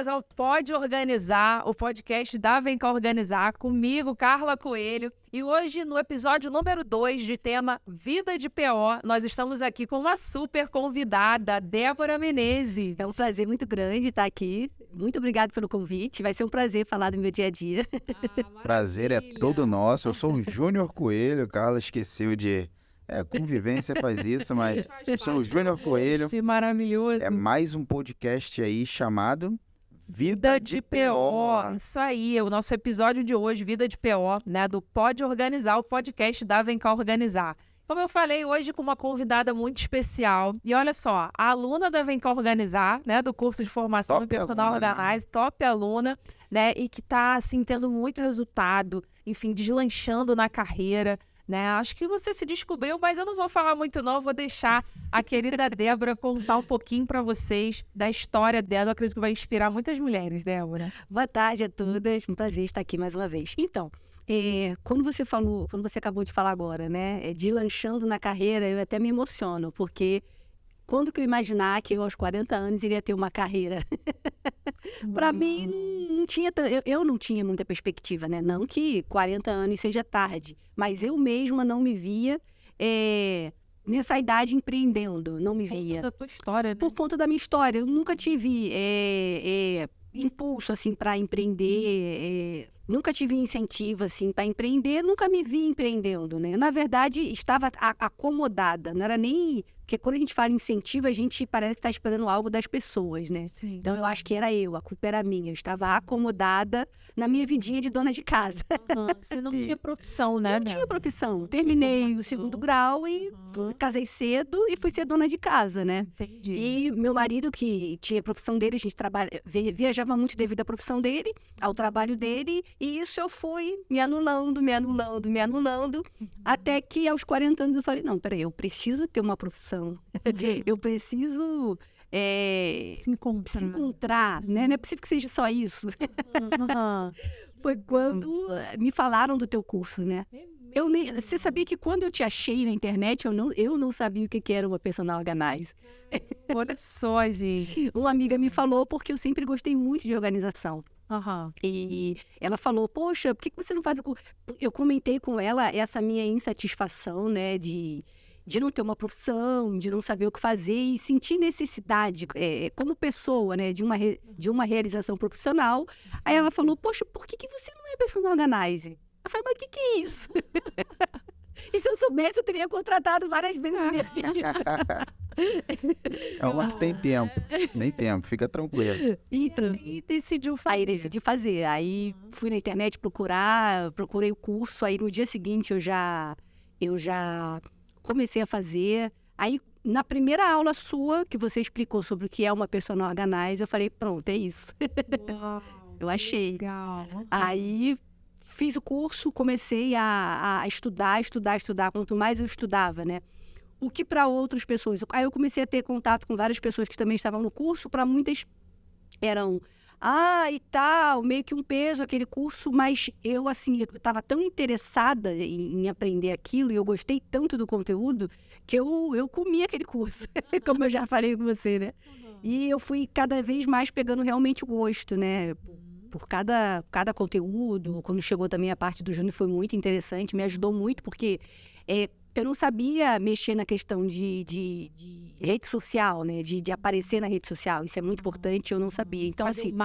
bem-vindas ao Pode Organizar, o podcast da Vem Cá Organizar, comigo, Carla Coelho. E hoje, no episódio número 2 de tema Vida de PO, nós estamos aqui com uma super convidada, Débora Menezes. É um prazer muito grande estar aqui. Muito obrigada pelo convite. Vai ser um prazer falar do meu dia a dia. Prazer é todo nosso. Eu sou o Júnior Coelho. Carla esqueceu de... convivência faz isso, mas eu sou o Júnior Coelho. Que maravilhoso. É mais um podcast aí chamado Vida de PO. Isso aí, o nosso episódio de hoje, Vida de PO, né, do Pode Organizar, o podcast da Vem Cá Organizar. Como eu falei, hoje com uma convidada muito especial. E olha só, a aluna da Vem Cá Organizar, né, do curso de formação em Personal Organize, top aluna, né, e que está, assim, tendo muito resultado, enfim, deslanchando na carreira, né? Acho que você se descobriu, mas eu não vou falar muito não, vou deixar a querida Débora contar um pouquinho para vocês da história dela. Eu acredito que vai inspirar muitas mulheres, Débora. Boa tarde a todas, um prazer estar aqui mais uma vez. Então, quando você acabou de falar agora, né, deslanchando na carreira, eu até me emociono, porque quando que eu imaginar que eu aos 40 anos iria ter uma carreira? Para mim, eu não tinha muita perspectiva, né? Não que 40 anos seja tarde, mas eu mesma não me via nessa idade empreendendo, não me via. Por conta da tua história, né? Por conta da minha história, eu nunca tive impulso, assim, para empreender, nunca tive incentivo, assim, para empreender, nunca me vi empreendendo, né? Na verdade, estava acomodada, não era nem... Porque quando a gente fala incentivo, a gente parece que está esperando algo das pessoas, né? Sim. Então, eu acho que era a culpa era minha. Eu estava acomodada na minha vidinha de dona de casa. Você não tinha profissão, né? Não tinha profissão. Terminei o segundo grau e casei cedo e fui ser dona de casa, né? Entendi. E meu marido, que tinha a profissão dele, a gente viajava muito devido à profissão dele, ao trabalho dele, e isso eu fui me anulando, até que aos 40 anos eu falei, não, peraí, eu preciso ter uma profissão. Eu preciso se encontrar, né? Não é possível que seja só isso. Foi quando me falaram do teu curso, né? Você sabia que quando eu te achei na internet, eu não sabia o que era uma personal organizer. Olha só, gente. Uma amiga me falou porque eu sempre gostei muito de organização. Uhum. E ela falou, poxa, por que você não faz o curso? Eu comentei com ela essa minha insatisfação, né, de não ter uma profissão, de não saber o que fazer e sentir necessidade como pessoa, né, de uma realização profissional. Aí ela falou, poxa, por que você não é personal organizer? Eu falei, mas o que é isso? E se eu soubesse, eu teria contratado várias vezes a minha filha. Ela tem tempo, nem tempo, fica tranquilo. Então, E decidiu fazer. Aí decidi fazer. Aí fui na internet procurei o curso. Aí no dia seguinte eu já comecei a fazer. Aí na primeira aula sua, que você explicou sobre o que é uma personal organizer, eu falei, pronto, é isso. Uau, eu achei. Legal. Aí fiz o curso, comecei a estudar. Quanto mais eu estudava, né? O que para outras pessoas... Aí eu comecei a ter contato com várias pessoas que também estavam no curso. Para muitas eram... e tal, meio que um peso aquele curso. Mas eu, assim, eu estava tão interessada em aprender aquilo. E eu gostei tanto do conteúdo que eu comi aquele curso. Como eu já falei com você, né? E eu fui cada vez mais pegando realmente o gosto, né? Por cada conteúdo. Quando chegou também a parte do Júnior foi muito interessante, me ajudou muito, porque eu não sabia mexer na questão de rede social, né? De aparecer na rede social. Isso é muito importante, eu não sabia. Então, assim, o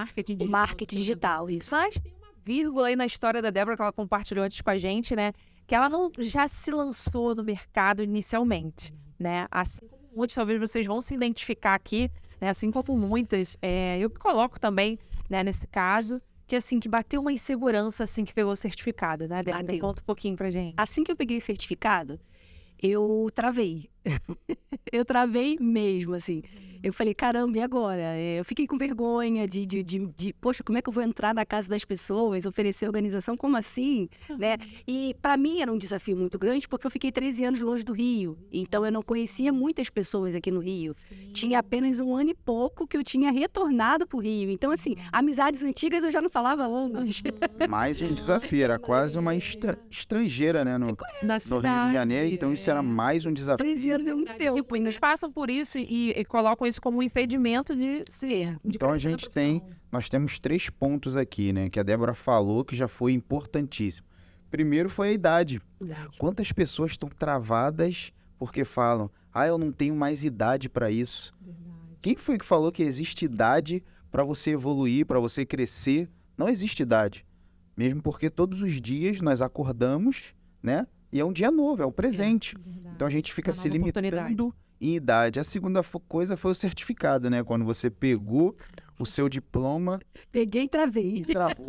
marketing digital, isso. Mas tem uma vírgula aí na história da Débora que ela compartilhou antes com a gente, né? Que ela não já se lançou no mercado inicialmente, né? Assim como muitos, talvez vocês vão se identificar aqui, né? Assim como muitas, eu me coloco também, né, nesse caso, que assim, que bateu uma insegurança assim que pegou o certificado, né, Débora? Conta um pouquinho pra gente. Assim que eu peguei o certificado, eu travei. Eu travei mesmo, assim. Eu falei, caramba, e agora? Eu fiquei com vergonha poxa, como é que eu vou entrar na casa das pessoas, oferecer organização, como assim? Né? E para mim era um desafio muito grande, porque eu fiquei 13 anos longe do Rio. Então eu não conhecia muitas pessoas aqui no Rio. Sim. Tinha apenas 1 ano e pouco que eu tinha retornado pro Rio. Então, assim, amizades antigas eu já não falava anos. Mais um desafio, era quase uma estrangeira, né, no Rio de Janeiro. Então isso era mais um desafio. 13 menos é muito tempo. Que muitos passam por isso e colocam isso como um impedimento de ser. Então nós temos 3 pontos aqui, né? Que a Débora falou que já foi importantíssimo. Primeiro foi a idade. Quantas pessoas estão travadas porque falam, eu não tenho mais idade para isso. Quem foi que falou que existe idade para você evoluir, para você crescer? Não existe idade. Mesmo porque todos os dias nós acordamos, né? E é um dia novo, é o presente. Então a gente fica se limitando em idade. A segunda coisa foi o certificado, né? Quando você pegou o seu diploma... Peguei e travei. E travou.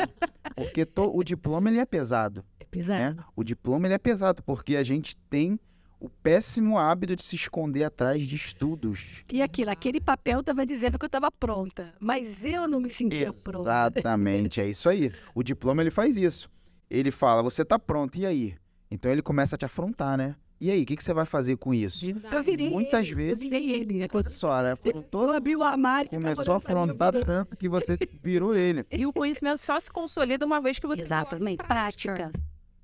Porque o diploma, ele é pesado. É pesado. Né? O diploma, ele é pesado, porque a gente tem o péssimo hábito de se esconder atrás de estudos. E aquele papel estava dizendo que eu estava pronta, mas eu não me sentia pronta. Exatamente, é isso aí. O diploma, ele faz isso. Ele fala, você está pronto, e aí? Então ele começa a te afrontar, né? E aí, o que você vai fazer com isso? Eu virei Muitas ele, vezes... Eu virei ele. Olha só, né? Eu abri o armário... Começou a afrontar tanto que você virou ele. E o conhecimento só se consolida uma vez que você... Exatamente, prática.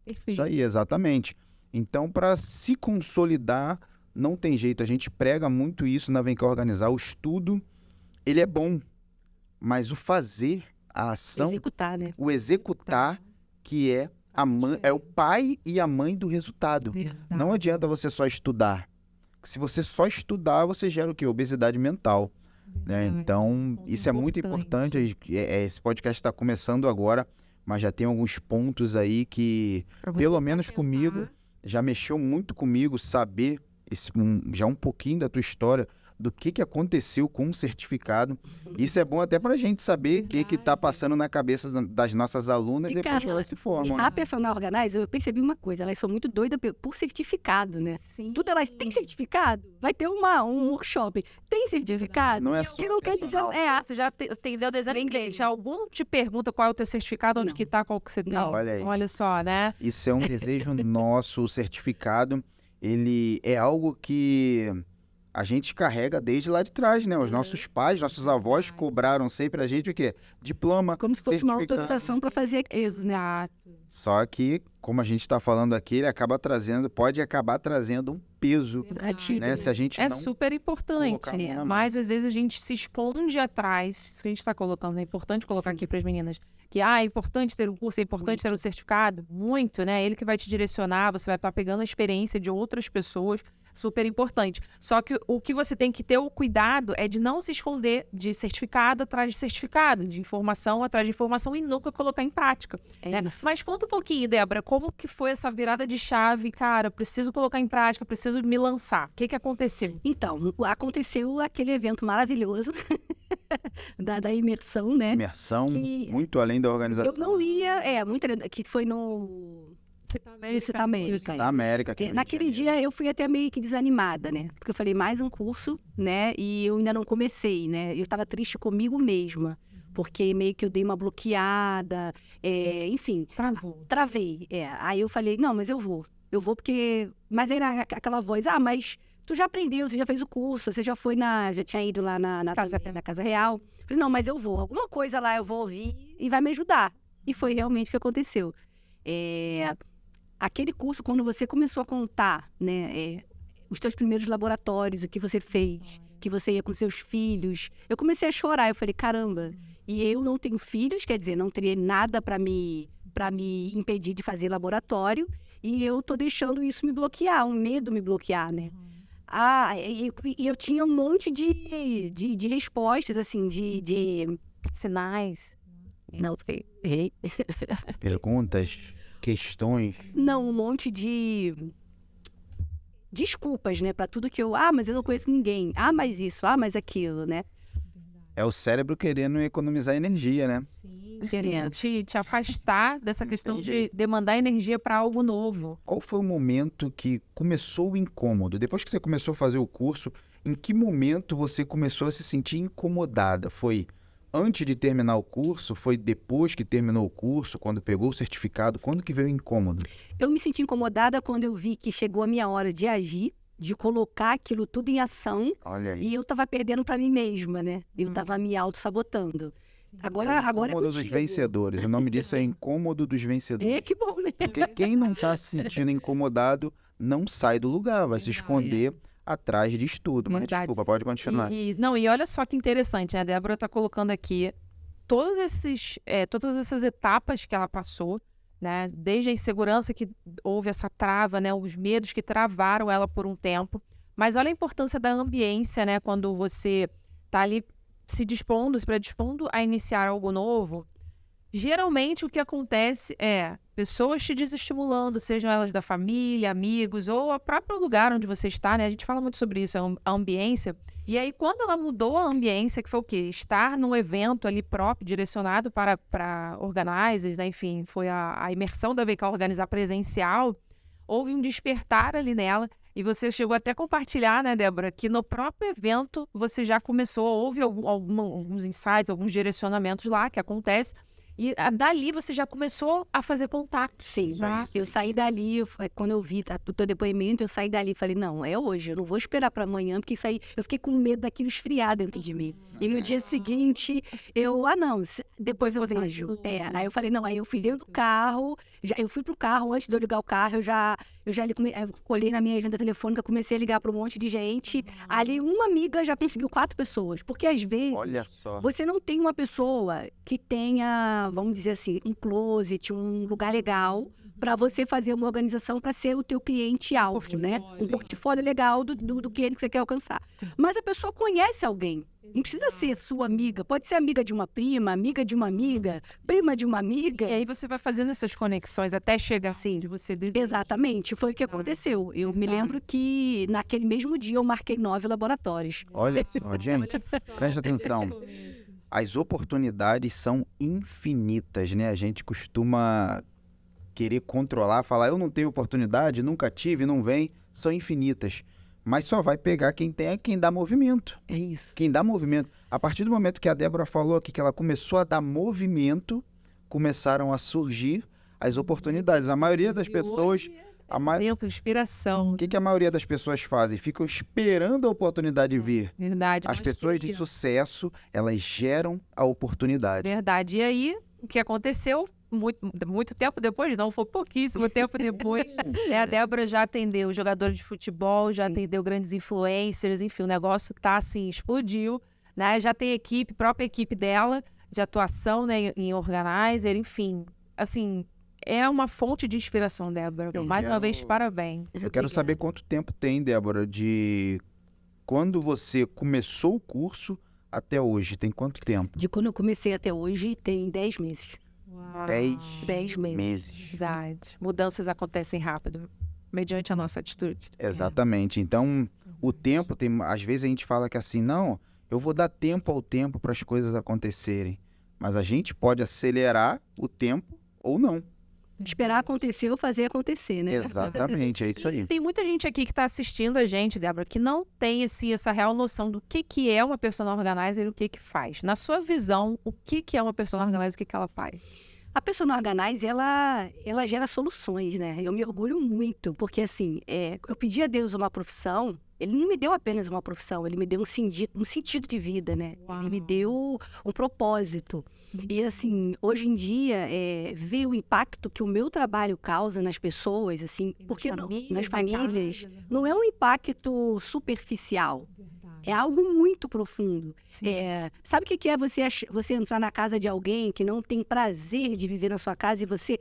Perfeito. Isso aí, exatamente. Então, para se consolidar, não tem jeito. A gente prega muito isso na Vem Cá Organizar. O estudo, ele é bom, mas o fazer, a ação, Executar, né? o executar, que é o pai e a mãe do resultado. Não adianta você só estudar. Se você só estudar, você gera o quê? Obesidade mental. Né? Então, isso é muito importante. Esse podcast está começando agora, mas já tem alguns pontos aí que, pelo menos comigo, já mexeu muito comigo saber já um pouquinho da tua história, do que aconteceu com o certificado. Isso é bom até para a gente saber o que está passando na cabeça das nossas alunas depois que elas se formam. A Personal Organizer, eu percebi uma coisa, elas são muito doidas por certificado, né? Sim. Tudo elas têm certificado. Vai ter um workshop. Tem certificado? Não é Que não quer dizer... Você já entendeu o desenho Bem inglês? inglês. Algum te pergunta qual é o teu certificado, onde Não. que tá, qual que você tem? Não. Olha aí. Olha só, né? Isso é um desejo nosso. O certificado, ele é algo que a gente carrega desde lá de trás, né? Os nossos pais, nossos avós cobraram sempre a gente o quê? Diploma, Como se fosse uma certificado. autorização para fazer aquilo, né? Exato. Só que, como a gente está falando aqui, ele pode acabar trazendo um peso, Gatilho, né? Se a gente É não... super importante, colocar a mão na massa. mas às vezes a gente se esconde atrás. Isso que a gente está colocando, é importante colocar aqui para as meninas. Que é importante ter um curso, é importante ter um certificado. Muito, né? Ele que vai te direcionar, você vai estar pegando a experiência de outras pessoas. Super importante. Só que o que você tem que ter o cuidado é de não se esconder de certificado atrás de certificado, de informação atrás de informação e nunca colocar em prática. Né? Mas conta um pouquinho, Débora, como que foi essa virada de chave? Cara, preciso colocar em prática, preciso me lançar. O que aconteceu? Então, aconteceu aquele evento maravilhoso da imersão, né? Imersão, Que muito além da organização. Eu não ia, muito, que foi no Cita América. Da América. aqui no Rio de Naquele Janeiro. dia eu fui até meio que desanimada, né? Porque eu falei, mais um curso, né? E eu ainda não comecei, né? Eu estava triste comigo mesma. Porque meio que eu dei uma bloqueada, enfim. Travou. Travei, Aí eu falei, não, mas eu vou porque... Mas aí era aquela voz, mas tu já aprendeu, você já fez o curso, você já foi já tinha ido lá na Casa Real. Falei, não, mas eu vou, alguma coisa lá eu vou ouvir e vai me ajudar. E foi realmente o que aconteceu. Aquele curso, quando você começou a contar, né, os teus primeiros laboratórios, o que você fez, que você ia com seus filhos, eu comecei a chorar, eu falei, caramba, e eu não tenho filhos, quer dizer, não teria nada para me impedir de fazer laboratório, e eu tô deixando isso me bloquear, um medo me bloquear, né? E eu tinha um monte de respostas, assim, de Sinais. Não, errei. Perguntas, questões. Não, um monte de desculpas, né? Para tudo que mas eu não conheço ninguém. Mas isso, mas aquilo, né? É o cérebro querendo economizar energia, né? Sim, querendo te afastar dessa questão de demandar energia para algo novo. Qual foi o momento que começou o incômodo? Depois que você começou a fazer o curso, em que momento você começou a se sentir incomodada? Foi antes de terminar o curso? Foi depois que terminou o curso? Quando pegou o certificado? Quando que veio o incômodo? Eu me senti incomodada quando eu vi que chegou a minha hora de agir, de colocar aquilo tudo em ação. Olha aí. E eu tava perdendo para mim mesma, né? Eu tava me auto-sabotando. Agora Incômodo dos contigo. vencedores. O nome disso é incômodo dos vencedores. Que bom, né? Porque quem não está se sentindo incomodado não sai do lugar, vai se esconder atrás de estudo. Mas Verdade. desculpa, pode continuar. Não, e olha só que interessante, né? A Débora está colocando aqui todas essas etapas que ela passou, né? Desde a insegurança que houve essa trava, né? Os medos que travaram ela por um tempo. Mas olha a importância da ambiência, né? Quando você está ali se predispondo a iniciar algo novo. Geralmente o que acontece é pessoas te desestimulando, sejam elas da família, amigos ou o próprio lugar onde você está, né? A gente fala muito sobre isso, a ambiência. E aí, quando ela mudou a ambiência, que foi o quê? Estar num evento ali próprio, direcionado para organizers, né? Enfim, foi a imersão da VK Organizar presencial, houve um despertar ali nela. E você chegou até a compartilhar, né, Débora, que no próprio evento você já começou, houve alguns insights, alguns direcionamentos lá que acontecem. E dali você já começou a fazer contato. Sim, Já. eu saí dali, quando eu vi o teu depoimento, eu saí dali e falei, não, é hoje, eu não vou esperar para amanhã, porque isso aí, eu fiquei com medo daquilo esfriar dentro de mim. E no dia seguinte, depois eu vejo. Aí eu falei, não, aí eu fui dentro do carro, eu fui pro carro, antes de eu ligar o carro, eu olhei na minha agenda telefônica, comecei a ligar para um monte de gente. Ali, uma amiga já conseguiu 4 pessoas, porque às vezes, Olha só. você não tem uma pessoa que tenha, vamos dizer assim, um closet, um lugar legal para você fazer uma organização para ser o teu cliente-alvo, né? Um portfólio legal do cliente que você quer alcançar. Mas a pessoa conhece alguém. Não precisa ser sua amiga. Pode ser amiga de uma prima, amiga de uma amiga, prima de uma amiga. E aí você vai fazendo essas conexões até chegar Sim. onde você deseja. Exatamente, foi o que aconteceu. Eu me lembro que naquele mesmo dia eu marquei 9 laboratórios. Olha só, gente, presta atenção. As oportunidades são infinitas, né? A gente costuma querer controlar, falar, eu não tenho oportunidade, nunca tive, não vem. São infinitas. Mas só vai pegar quem dá movimento. É isso. Quem dá movimento. A partir do momento que a Débora falou aqui que ela começou a dar movimento, começaram a surgir as oportunidades. A maioria das pessoas... Exemplo, inspiração. O que a maioria das pessoas fazem? Ficam esperando a oportunidade vir. Verdade. As pessoas de sucesso, elas geram a oportunidade. Verdade. E aí, o que aconteceu? Muito tempo depois, não, foi pouquíssimo tempo depois, a Débora já atendeu jogadores de futebol, já atendeu grandes influencers, enfim, o negócio tá assim, explodiu, né? Já tem própria equipe dela, de atuação, né, em organizer, enfim, assim, é uma fonte de inspiração, Débora. Mais uma vez, parabéns. Eu quero saber quanto tempo tem, Débora, de quando você começou o curso até hoje, tem quanto tempo? De quando eu comecei até hoje, tem 10 meses. 10 meses. Verdade. Mudanças acontecem rápido, mediante a nossa atitude. Exatamente. Então, o tempo, às vezes a gente fala que assim, não, eu vou dar tempo ao tempo para as coisas acontecerem. Mas a gente pode acelerar o tempo ou não. Esperar acontecer ou fazer acontecer, né? Exatamente, é isso aí. Tem muita gente aqui que está assistindo a gente, Débora, que não tem essa real noção do que é uma personal organizer e o que faz. Na sua visão, o que é uma personal organizer e o que ela faz? A personal organizer, ela gera soluções, né? Eu me orgulho muito, porque assim, eu pedi a Deus uma profissão, ele não me deu apenas uma profissão, ele me deu um sentido de vida, né? Uau. Ele me deu um propósito. E assim, hoje em dia, ver o impacto que o meu trabalho causa nas pessoas, assim, porque nas famílias, não é um impacto superficial. É algo muito profundo. Sabe o que é você entrar na casa de alguém que não tem prazer de viver na sua casa e você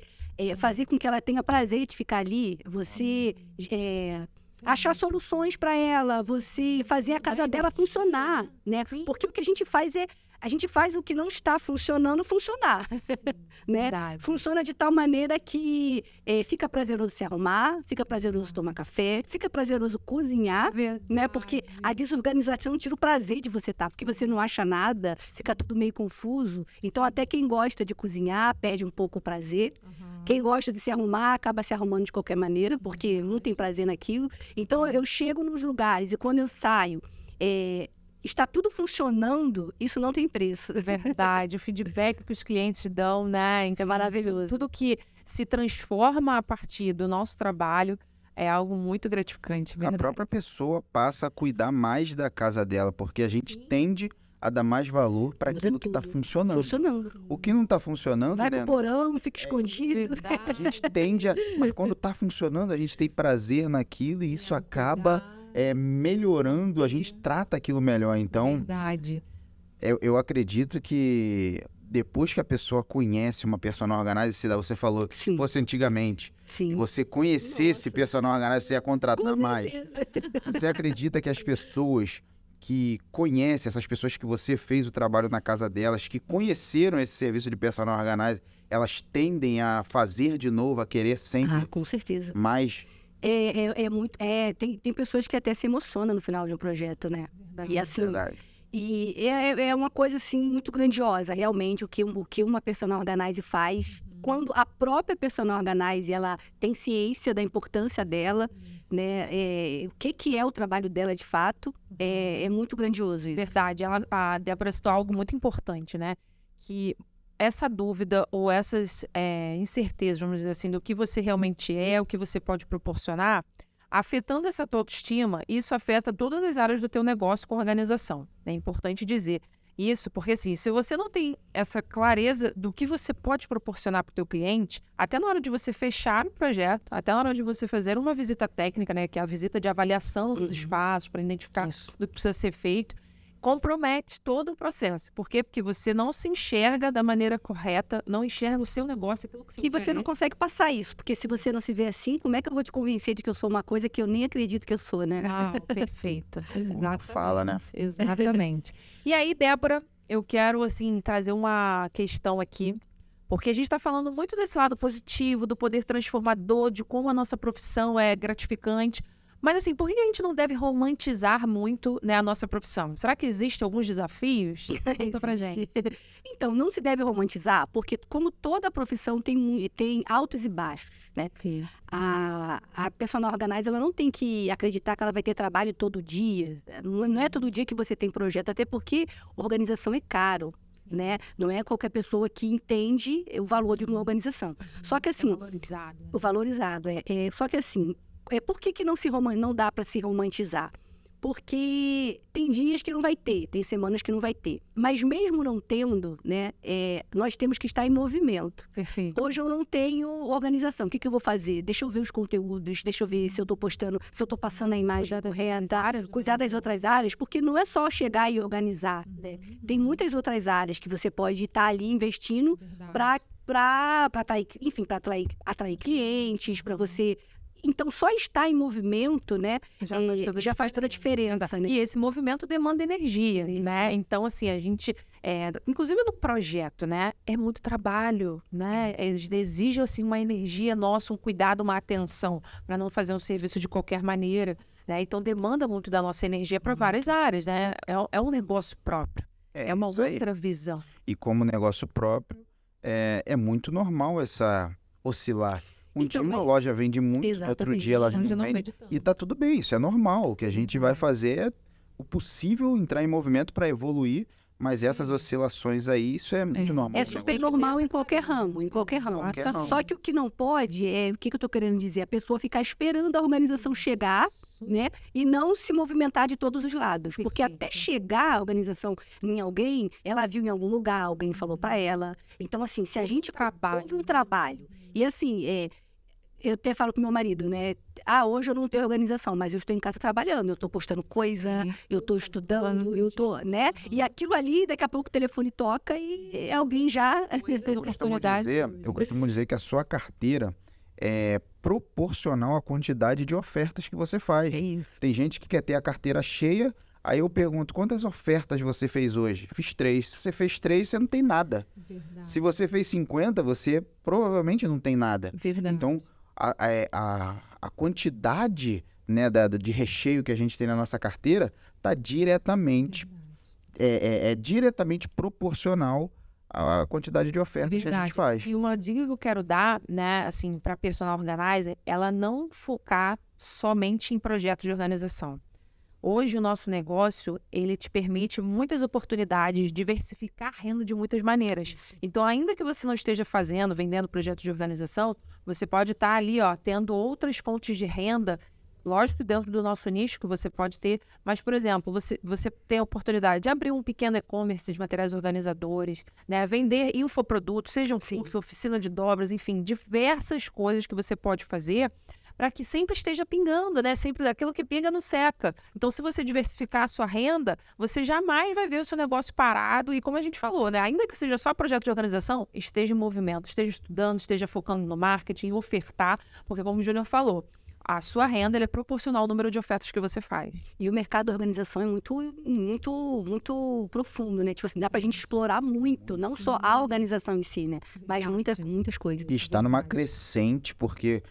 fazer com que ela tenha prazer de ficar ali? Você achar soluções para ela, você fazer a casa dela funcionar, né? Porque o que a gente faz o que não está funcionando funcionar, né? Verdade. Funciona de tal maneira que fica prazeroso se arrumar, fica prazeroso tomar café, fica prazeroso cozinhar, né? Porque a desorganização tira o prazer de você estar, porque você não acha nada, fica tudo meio confuso. Então, até quem gosta de cozinhar perde um pouco o prazer. Quem gosta de se arrumar acaba se arrumando de qualquer maneira, porque não tem prazer naquilo. Então, eu chego nos lugares e quando eu saio... está tudo funcionando, isso não tem preço. Verdade, o feedback que os clientes dão, né? É maravilhoso. Tudo que se transforma a partir do nosso trabalho é algo muito gratificante. A própria pessoa passa a cuidar mais da casa dela, porque a gente tende a dar mais valor para aquilo que está funcionando. O que não está funcionando, vai né? pro porão, fica escondido. A gente tende a... Mas quando está funcionando, a gente tem prazer naquilo e isso acaba melhorando, a gente trata aquilo melhor. Então, Verdade. eu acredito que depois que a pessoa conhece uma personal organizer, se você falou que se Sim. fosse antigamente, Sim. você conhecesse Nossa. personal organizer, você ia contratar Com mais. certeza. Você acredita que as pessoas que conhecem, essas pessoas que você fez o trabalho na casa delas, que conheceram esse serviço de personal organizer, elas tendem a fazer de novo, a querer sempre Com certeza. mais? Tem pessoas que até se emocionam no final de um projeto, né? E assim, Verdade. e é uma coisa assim muito grandiosa, realmente, o que uma personal organizer faz. Quando a própria personal organizer, ela tem ciência da importância dela, né? O que é o trabalho dela de fato, é muito grandioso isso. Verdade. A Débora citou algo muito importante, né? Que essa dúvida ou essas incertezas, vamos dizer assim, do que você realmente é, o que você pode proporcionar, afetando essa tua autoestima, isso afeta todas as áreas do teu negócio com organização. É importante dizer isso, porque assim, se você não tem essa clareza do que você pode proporcionar para o teu cliente, até na hora de você fechar o projeto, até na hora de você fazer uma visita técnica, né, que é a visita de avaliação dos espaços, para identificar do que precisa ser feito, compromete todo o processo. Por quê? Porque você não se enxerga da maneira correta, não enxerga o seu negócio, aquilo que você E você não oferece. consegue passar isso, porque se você não se vê assim, como é que eu vou te convencer de que eu sou uma coisa que eu nem acredito que eu sou, né? Ah, perfeito. Exatamente. Fala, né? Exatamente. E aí, Débora, eu quero, assim, trazer uma questão aqui, porque a gente está falando muito desse lado positivo, do poder transformador, de como a nossa profissão é gratificante. Mas, assim, por que a gente não deve romantizar muito, né, a nossa profissão? Será que existem alguns desafios? Conta pra gente. Então, não se deve romantizar, porque como toda profissão tem altos e baixos, né? A personal organizer, ela não tem que acreditar que ela vai ter trabalho todo dia. Não é todo dia que você tem projeto, até porque organização é caro, né? Não é qualquer pessoa que entende o valor de uma organização. Só que assim, Valorizado. o valorizado só que assim, por que não dá para se romantizar? Porque tem dias que não vai ter, tem semanas que não vai ter. Mas mesmo não tendo, né, nós temos que estar em movimento. Perfeito. Hoje eu não tenho organização. O que eu vou fazer? Deixa eu ver os conteúdos, deixa eu ver se eu estou postando, se eu estou passando a imagem Cuidar das correta, outras áreas, cuidar das outras áreas, porque não é só chegar e organizar, né? Tem muitas outras áreas que você pode estar ali investindo para atrair clientes, para você. Então, só estar em movimento, né, já faz toda a diferença, né? E esse movimento demanda energia, né? Então, assim, a gente, inclusive no projeto, né, é muito trabalho, né? Eles exigem, assim, uma energia nossa, um cuidado, uma atenção, para não fazer um serviço de qualquer maneira, né? Então, demanda muito da nossa energia para várias áreas, né? É um negócio próprio, é uma isso aí. outra visão. E como negócio próprio, é muito normal essa oscilar. Um dia Então, uma mas- loja vende muito, outro Exatamente. dia ela Onde não não vende. vende tanto. E tá tudo bem, isso é normal. O que a gente vai fazer é o possível entrar em movimento para evoluir, mas essas oscilações aí, isso é muito normal. É super normal em qualquer ramo, em qualquer ramo. Qualquer ramo. Só que o que não pode o que eu estou querendo dizer? A pessoa ficar esperando a organização chegar, né? E não se movimentar de todos os lados. Porque Perfeito. até chegar a organização em alguém, ela viu em algum lugar, alguém falou para ela. Então, assim, se a gente trabalho. houve um trabalho. E assim, eu até falo com meu marido, né? Hoje eu não tenho organização, mas eu estou em casa trabalhando, eu estou postando coisa, eu estou estudando, eu estou, né? E aquilo ali, daqui a pouco o telefone toca e alguém já... Eu costumo dizer que a sua carteira é proporcional à quantidade de ofertas que você faz. É isso. Tem gente que quer ter a carteira cheia, aí eu pergunto, quantas ofertas você fez hoje? Fiz 3. Se você fez 3, você não tem nada. Se você fez 50, você provavelmente não tem nada. Verdade. Então, a quantidade, né, de recheio que a gente tem na nossa carteira está diretamente, diretamente proporcional à quantidade de ofertas que a gente faz. E uma dica que eu quero dar, né, assim, para personal organizer, ela não focar somente em projetos de organização. Hoje o nosso negócio, ele te permite muitas oportunidades, diversificar a renda de muitas maneiras. Então, ainda que você não esteja vendendo projetos de organização, você pode estar ali, ó, tendo outras fontes de renda, lógico, dentro do nosso nicho que você pode ter, mas, por exemplo, você tem a oportunidade de abrir um pequeno e-commerce de materiais organizadores, né, vender infoprodutos, seja um Sim. curso, oficina de dobras, enfim, diversas coisas que você pode fazer para que sempre esteja pingando, né? Sempre aquilo que pinga não seca. Então, se você diversificar a sua renda, você jamais vai ver o seu negócio parado. E como a gente falou, né? Ainda que seja só projeto de organização, esteja em movimento, esteja estudando, esteja focando no marketing, em ofertar, porque como o Júnior falou, a sua renda ela é proporcional ao número de ofertas que você faz. E o mercado da organização é muito profundo, né? Tipo assim, dá pra gente explorar muito, não só a organização em si, né? Mas muitas coisas. E está numa crescente, porque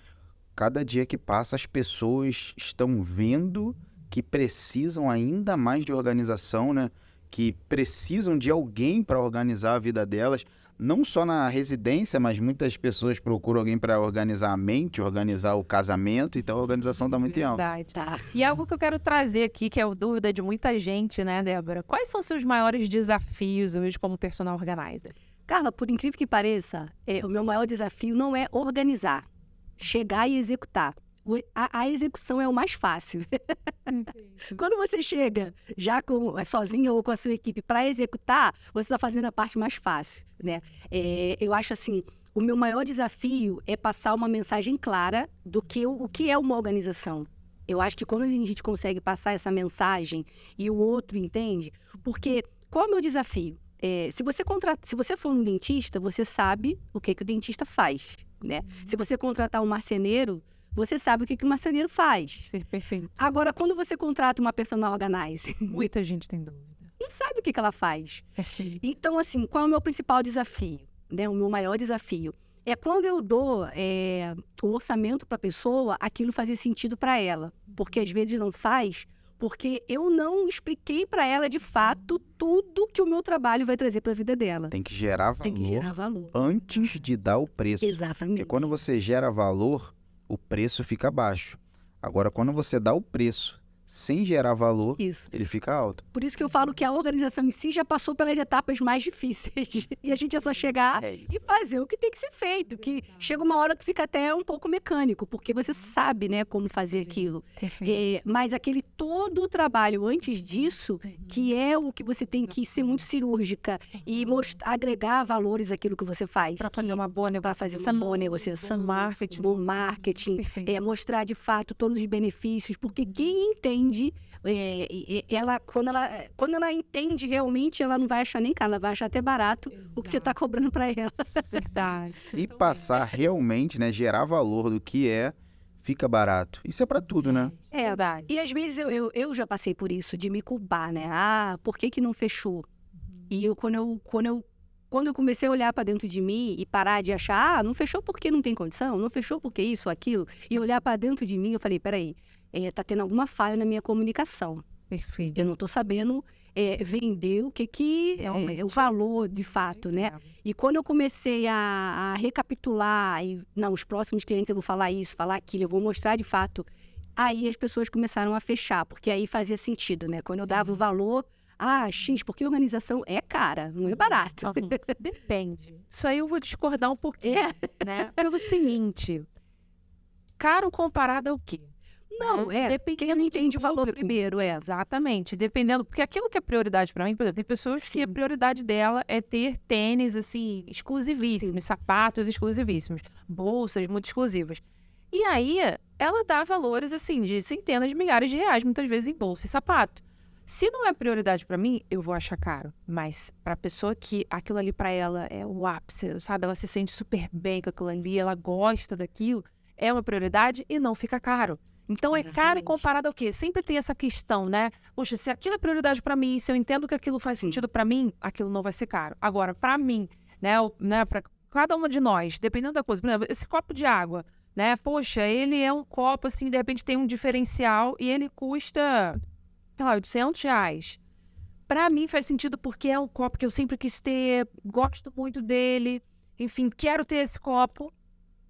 cada dia que passa as pessoas estão vendo que precisam ainda mais de organização, né? Que precisam de alguém para organizar a vida delas. Não só na residência, mas muitas pessoas procuram alguém para organizar a mente, organizar o casamento, então a organização está muito em alta. Verdade. Tá. E algo que eu quero trazer aqui, que é a dúvida de muita gente, né, Débora? Quais são seus maiores desafios hoje como personal organizer? Carla, por incrível que pareça, o meu maior desafio não é organizar, chegar e executar. A execução é o mais fácil. Quando você chega já sozinho ou com a sua equipe para executar, você está fazendo a parte mais fácil, né? Eu acho assim, o meu maior desafio é passar uma mensagem clara do que o que é uma organização. Eu acho que quando a gente consegue passar essa mensagem e o outro entende, porque qual é o meu desafio? Se você for um dentista, você sabe o que o dentista faz, né? Se você contratar um marceneiro, você sabe o que o marceneiro faz. Ser perfeito. Agora, quando você contrata uma personal organizer, Muita gente tem dúvida. não sabe o que ela faz. Perfeito. Então, assim, qual é o meu principal desafio? Né? O meu maior desafio é quando eu dou o orçamento para a pessoa, aquilo fazer sentido para ela. Porque às vezes não faz, porque eu não expliquei para ela de fato tudo que o meu trabalho vai trazer para a vida dela. Tem que gerar valor, Tem que gerar valor. antes de dar o preço. Exatamente. Porque quando você gera valor, o preço fica baixo. Agora, quando você dá o preço sem gerar valor, Isso. ele fica alto. Por isso que eu falo que a organização em si já passou pelas etapas mais difíceis. E a gente é só chegar e fazer o que tem que ser feito. Que chega uma hora que fica até um pouco mecânico, porque você sabe, né, como fazer aquilo. Mas aquele todo o trabalho antes disso, que é o que você tem que ser muito cirúrgica e agregar valores àquilo que você faz. Para fazer uma boa negociação. Para fazer uma boa negociação. Bom Bom marketing. Perfeito. Mostrar de fato todos os benefícios. Porque quem entende, quando ela entende realmente, ela não vai achar nem caro, ela vai achar até barato o que você está cobrando para ela. Verdade. Se passar realmente, né, gerar valor do que fica barato. Isso é para tudo, né? Verdade. E às vezes eu já passei por isso, de me culpar, né? Ah, por que não fechou? E quando eu comecei a olhar para dentro de mim e parar de achar, não fechou porque não tem condição, não fechou porque isso, aquilo, e olhar para dentro de mim, eu falei, peraí, tá tendo alguma falha na minha comunicação. Perfeito. Eu não estou sabendo vender o que é o valor de fato, né? E quando eu comecei a recapitular, os próximos clientes eu vou falar isso, falar aquilo, eu vou mostrar de fato, aí as pessoas começaram a fechar, porque aí fazia sentido, né? Quando eu dava o valor, X, porque organização é cara, não é barato. Depende. Isso aí eu vou discordar um pouquinho, né? Pelo seguinte, caro comparado ao quê? Não, quem não entende o valor primeiro, Exatamente, dependendo, porque aquilo que é prioridade pra mim, por exemplo, tem pessoas que a prioridade dela é ter tênis, assim, exclusivíssimos, sapatos exclusivíssimos, bolsas muito exclusivas. E aí, ela dá valores, assim, de centenas de milhares de reais, muitas vezes em bolsa e sapato. Se não é prioridade pra mim, eu vou achar caro. Mas pra pessoa que aquilo ali pra ela é o ápice, sabe? Ela se sente super bem com aquilo ali, ela gosta daquilo, é uma prioridade e não fica caro. Então, é caro comparado ao quê? Sempre tem essa questão, né? Poxa, se aquilo é prioridade pra mim, se eu entendo que aquilo faz sentido pra mim, aquilo não vai ser caro. Agora, pra mim, né, para cada uma de nós, dependendo da coisa, por exemplo, esse copo de água, né? Poxa, ele é um copo, assim, de repente tem um diferencial e ele custa, sei lá, R$800. Pra mim faz sentido porque é um copo que eu sempre quis ter, gosto muito dele, enfim, quero ter esse copo.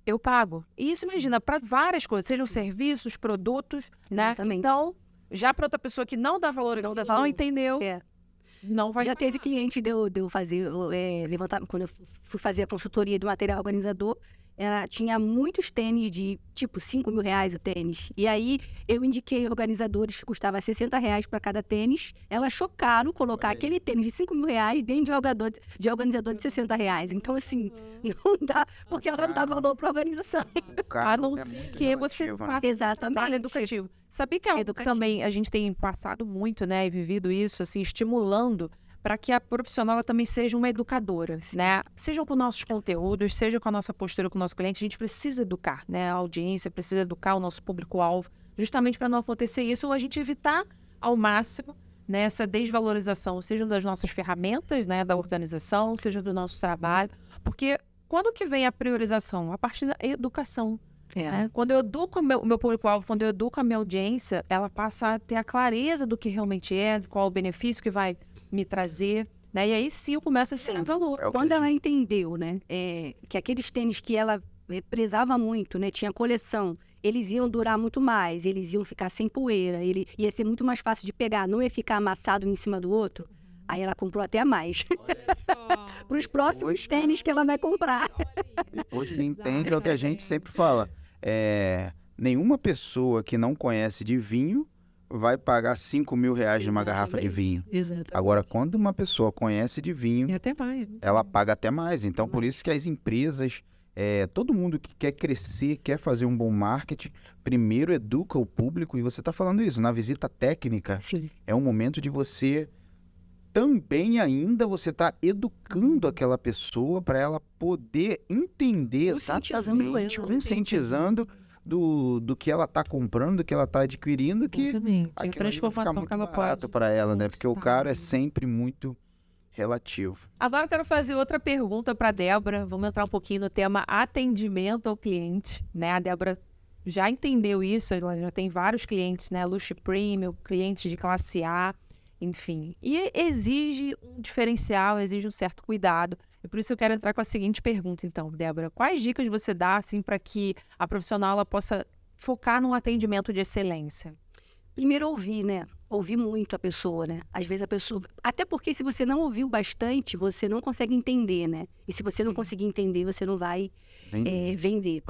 Eu pago. E isso, imagina, para várias coisas, sejam serviços, produtos, né? Exatamente. Então, já para outra pessoa que não dá valor, não entendeu, não vai Já pagar. teve cliente de eu fazer, levantar, quando eu fui fazer a consultoria do material organizador, ela tinha muitos tênis de, tipo, R$5.000 o tênis. E aí, eu indiquei organizadores que custava R$60 para cada tênis. Elas chocaram colocar aquele tênis de R$5.000 dentro de organizador de R$60. Então, assim, não dá, porque ela não dá valor para a organização. A não ser que você faça Exatamente. trabalho educativo. Sabia que é algo que Educativo. também a gente tem passado muito, né, e vivido isso, assim, estimulando para que a profissional ela também seja uma educadora, né? Seja com nossos conteúdos, seja com a nossa postura com o nosso cliente, a gente precisa educar, né? A audiência precisa educar o nosso público-alvo, justamente para não acontecer isso, ou a gente evitar ao máximo, né, essa desvalorização, seja das nossas ferramentas, né, da organização, seja do nosso trabalho, porque quando que vem a priorização? A partir da educação. Né? Quando eu educo o meu público-alvo, quando eu educo a minha audiência, ela passa a ter a clareza do que realmente é, qual o benefício que vai me trazer, né? E aí sim eu começo a ser valor. Quando ela entendeu, né, que aqueles tênis que ela prezava muito, né, tinha coleção, eles iam durar muito mais, eles iam ficar sem poeira, ia ser muito mais fácil de pegar, não ia ficar amassado um em cima do outro. Aí ela comprou até mais. Para os próximos tênis que ela vai comprar. Depois que entende é o que a gente sempre fala. Nenhuma pessoa que não conhece de vinho vai pagar R$5.000 numa garrafa de vinho. Exatamente. Agora, quando uma pessoa conhece de vinho, E até mais. ela paga até mais. Então, por isso que as empresas, todo mundo que quer crescer, quer fazer um bom marketing, primeiro educa o público. E você está falando isso, na visita técnica, Sim. é um momento de você também ainda você está educando aquela pessoa para ela poder entender exatamente, conscientizando do que ela está comprando, do que ela está adquirindo, que Exatamente. A aquilo ali vai ficar transformação muito que ela barato pode para ela, né? Porque o conquistar, caro é né? sempre muito relativo. Agora eu quero fazer outra pergunta para a Débora. Vamos entrar um pouquinho no tema atendimento ao cliente, né? A Débora já entendeu isso, ela já tem vários clientes, né? Luxo Premium, clientes de classe A, enfim. E exige um diferencial, exige um certo cuidado. E por isso eu quero entrar com a seguinte pergunta, então, Débora. Quais dicas você dá, assim, para que a profissional ela possa focar num atendimento de excelência? Primeiro ouvir, né? Ouvir muito a pessoa, né? Às vezes a pessoa... Até porque se você não ouviu bastante, você não consegue entender, né? E se você não conseguir entender, você não vai vender.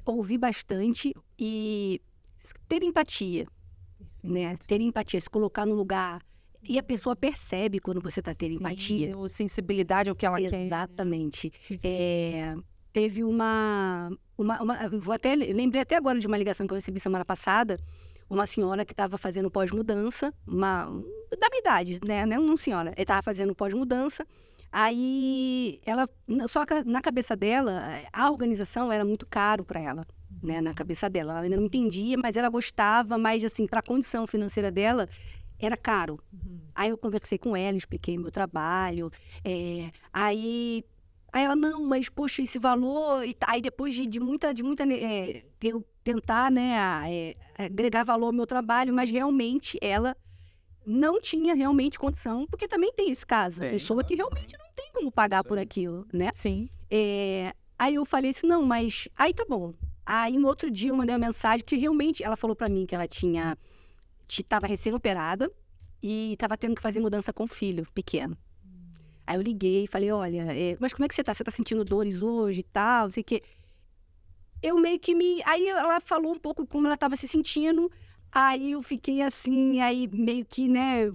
Ouvir bastante e ter empatia, né? Ter empatia, se colocar no lugar. E a pessoa percebe quando você está tendo empatia. Sensibilidade ao que ela quer. Exatamente. Teve lembrei até agora de uma ligação que eu recebi semana passada, uma senhora que estava fazendo pós-mudança, da minha idade, né? Não senhora, ela estava fazendo pós-mudança, aí só que na cabeça dela, a organização era muito caro para ela, né? Na cabeça dela, ela ainda não entendia, mas ela gostava, mas assim, para a condição financeira dela, era caro. Aí eu conversei com ela, expliquei meu trabalho, aí ela, não, mas poxa, esse valor... Aí depois de muita eu tentar, né, agregar valor ao meu trabalho, mas realmente ela não tinha realmente condição, porque também tem esse caso, a pessoa que realmente não tem como pagar por aquilo, né? Sim. Aí eu falei assim, não, mas... Aí tá bom. Aí no outro dia eu mandei uma mensagem que realmente ela falou pra mim que ela estava recém-operada e estava tendo que fazer mudança com o filho pequeno. Aí eu liguei e falei, olha, mas como é que você tá? Você tá sentindo dores hoje e tal, não sei o quê. Eu meio que Aí ela falou um pouco como ela estava se sentindo, aí eu fiquei assim, aí meio que, né...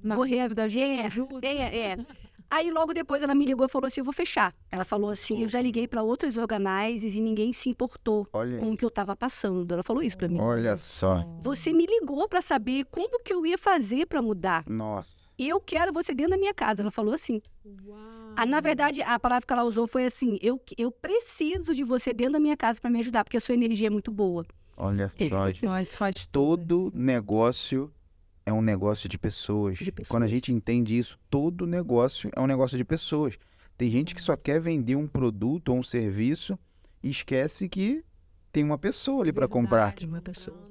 Vou ajuda. Aí logo depois ela me ligou e falou assim, eu vou fechar. Ela falou assim, eu já liguei para outros organizers e ninguém se importou com o que eu estava passando. Ela falou isso para mim. Olha só. Você me ligou para saber como que eu ia fazer para mudar. Nossa. Eu quero você dentro da minha casa. Ela falou assim. Na verdade, a palavra que ela usou foi assim, eu preciso de você dentro da minha casa para me ajudar, porque a sua energia é muito boa. Olha só. Nós faz Todo negócio é um negócio de pessoas. Quando a gente entende isso, todo negócio é um negócio de pessoas. Tem gente que só quer vender um produto ou um serviço e esquece que tem uma pessoa ali para comprar.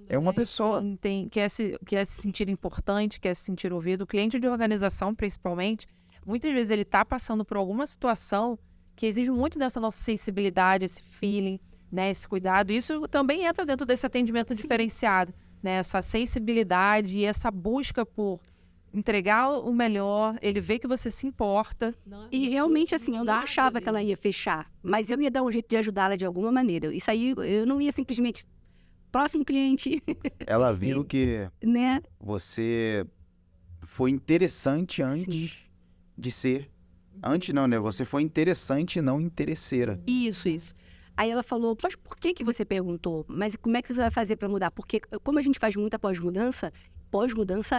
É uma pessoa. Quer se sentir importante, quer se sentir ouvido. O cliente de organização, principalmente, muitas vezes ele está passando por alguma situação que exige muito dessa nossa sensibilidade, esse feeling, né, esse cuidado. Isso também entra dentro desse atendimento diferenciado, né, essa sensibilidade e essa busca por entregar o melhor, ele vê que você se importa. E realmente, assim, eu não achava que ela ia fechar, mas eu ia dar um jeito de ajudá-la de alguma maneira. Isso aí, eu não ia simplesmente... Próximo cliente, Ela viu que né? você foi interessante antes de ser. Antes não, né? Você foi interessante e não interesseira. Isso. Aí ela falou, mas por que você perguntou? Mas como é que você vai fazer para mudar? Porque como a gente faz muita pós-mudança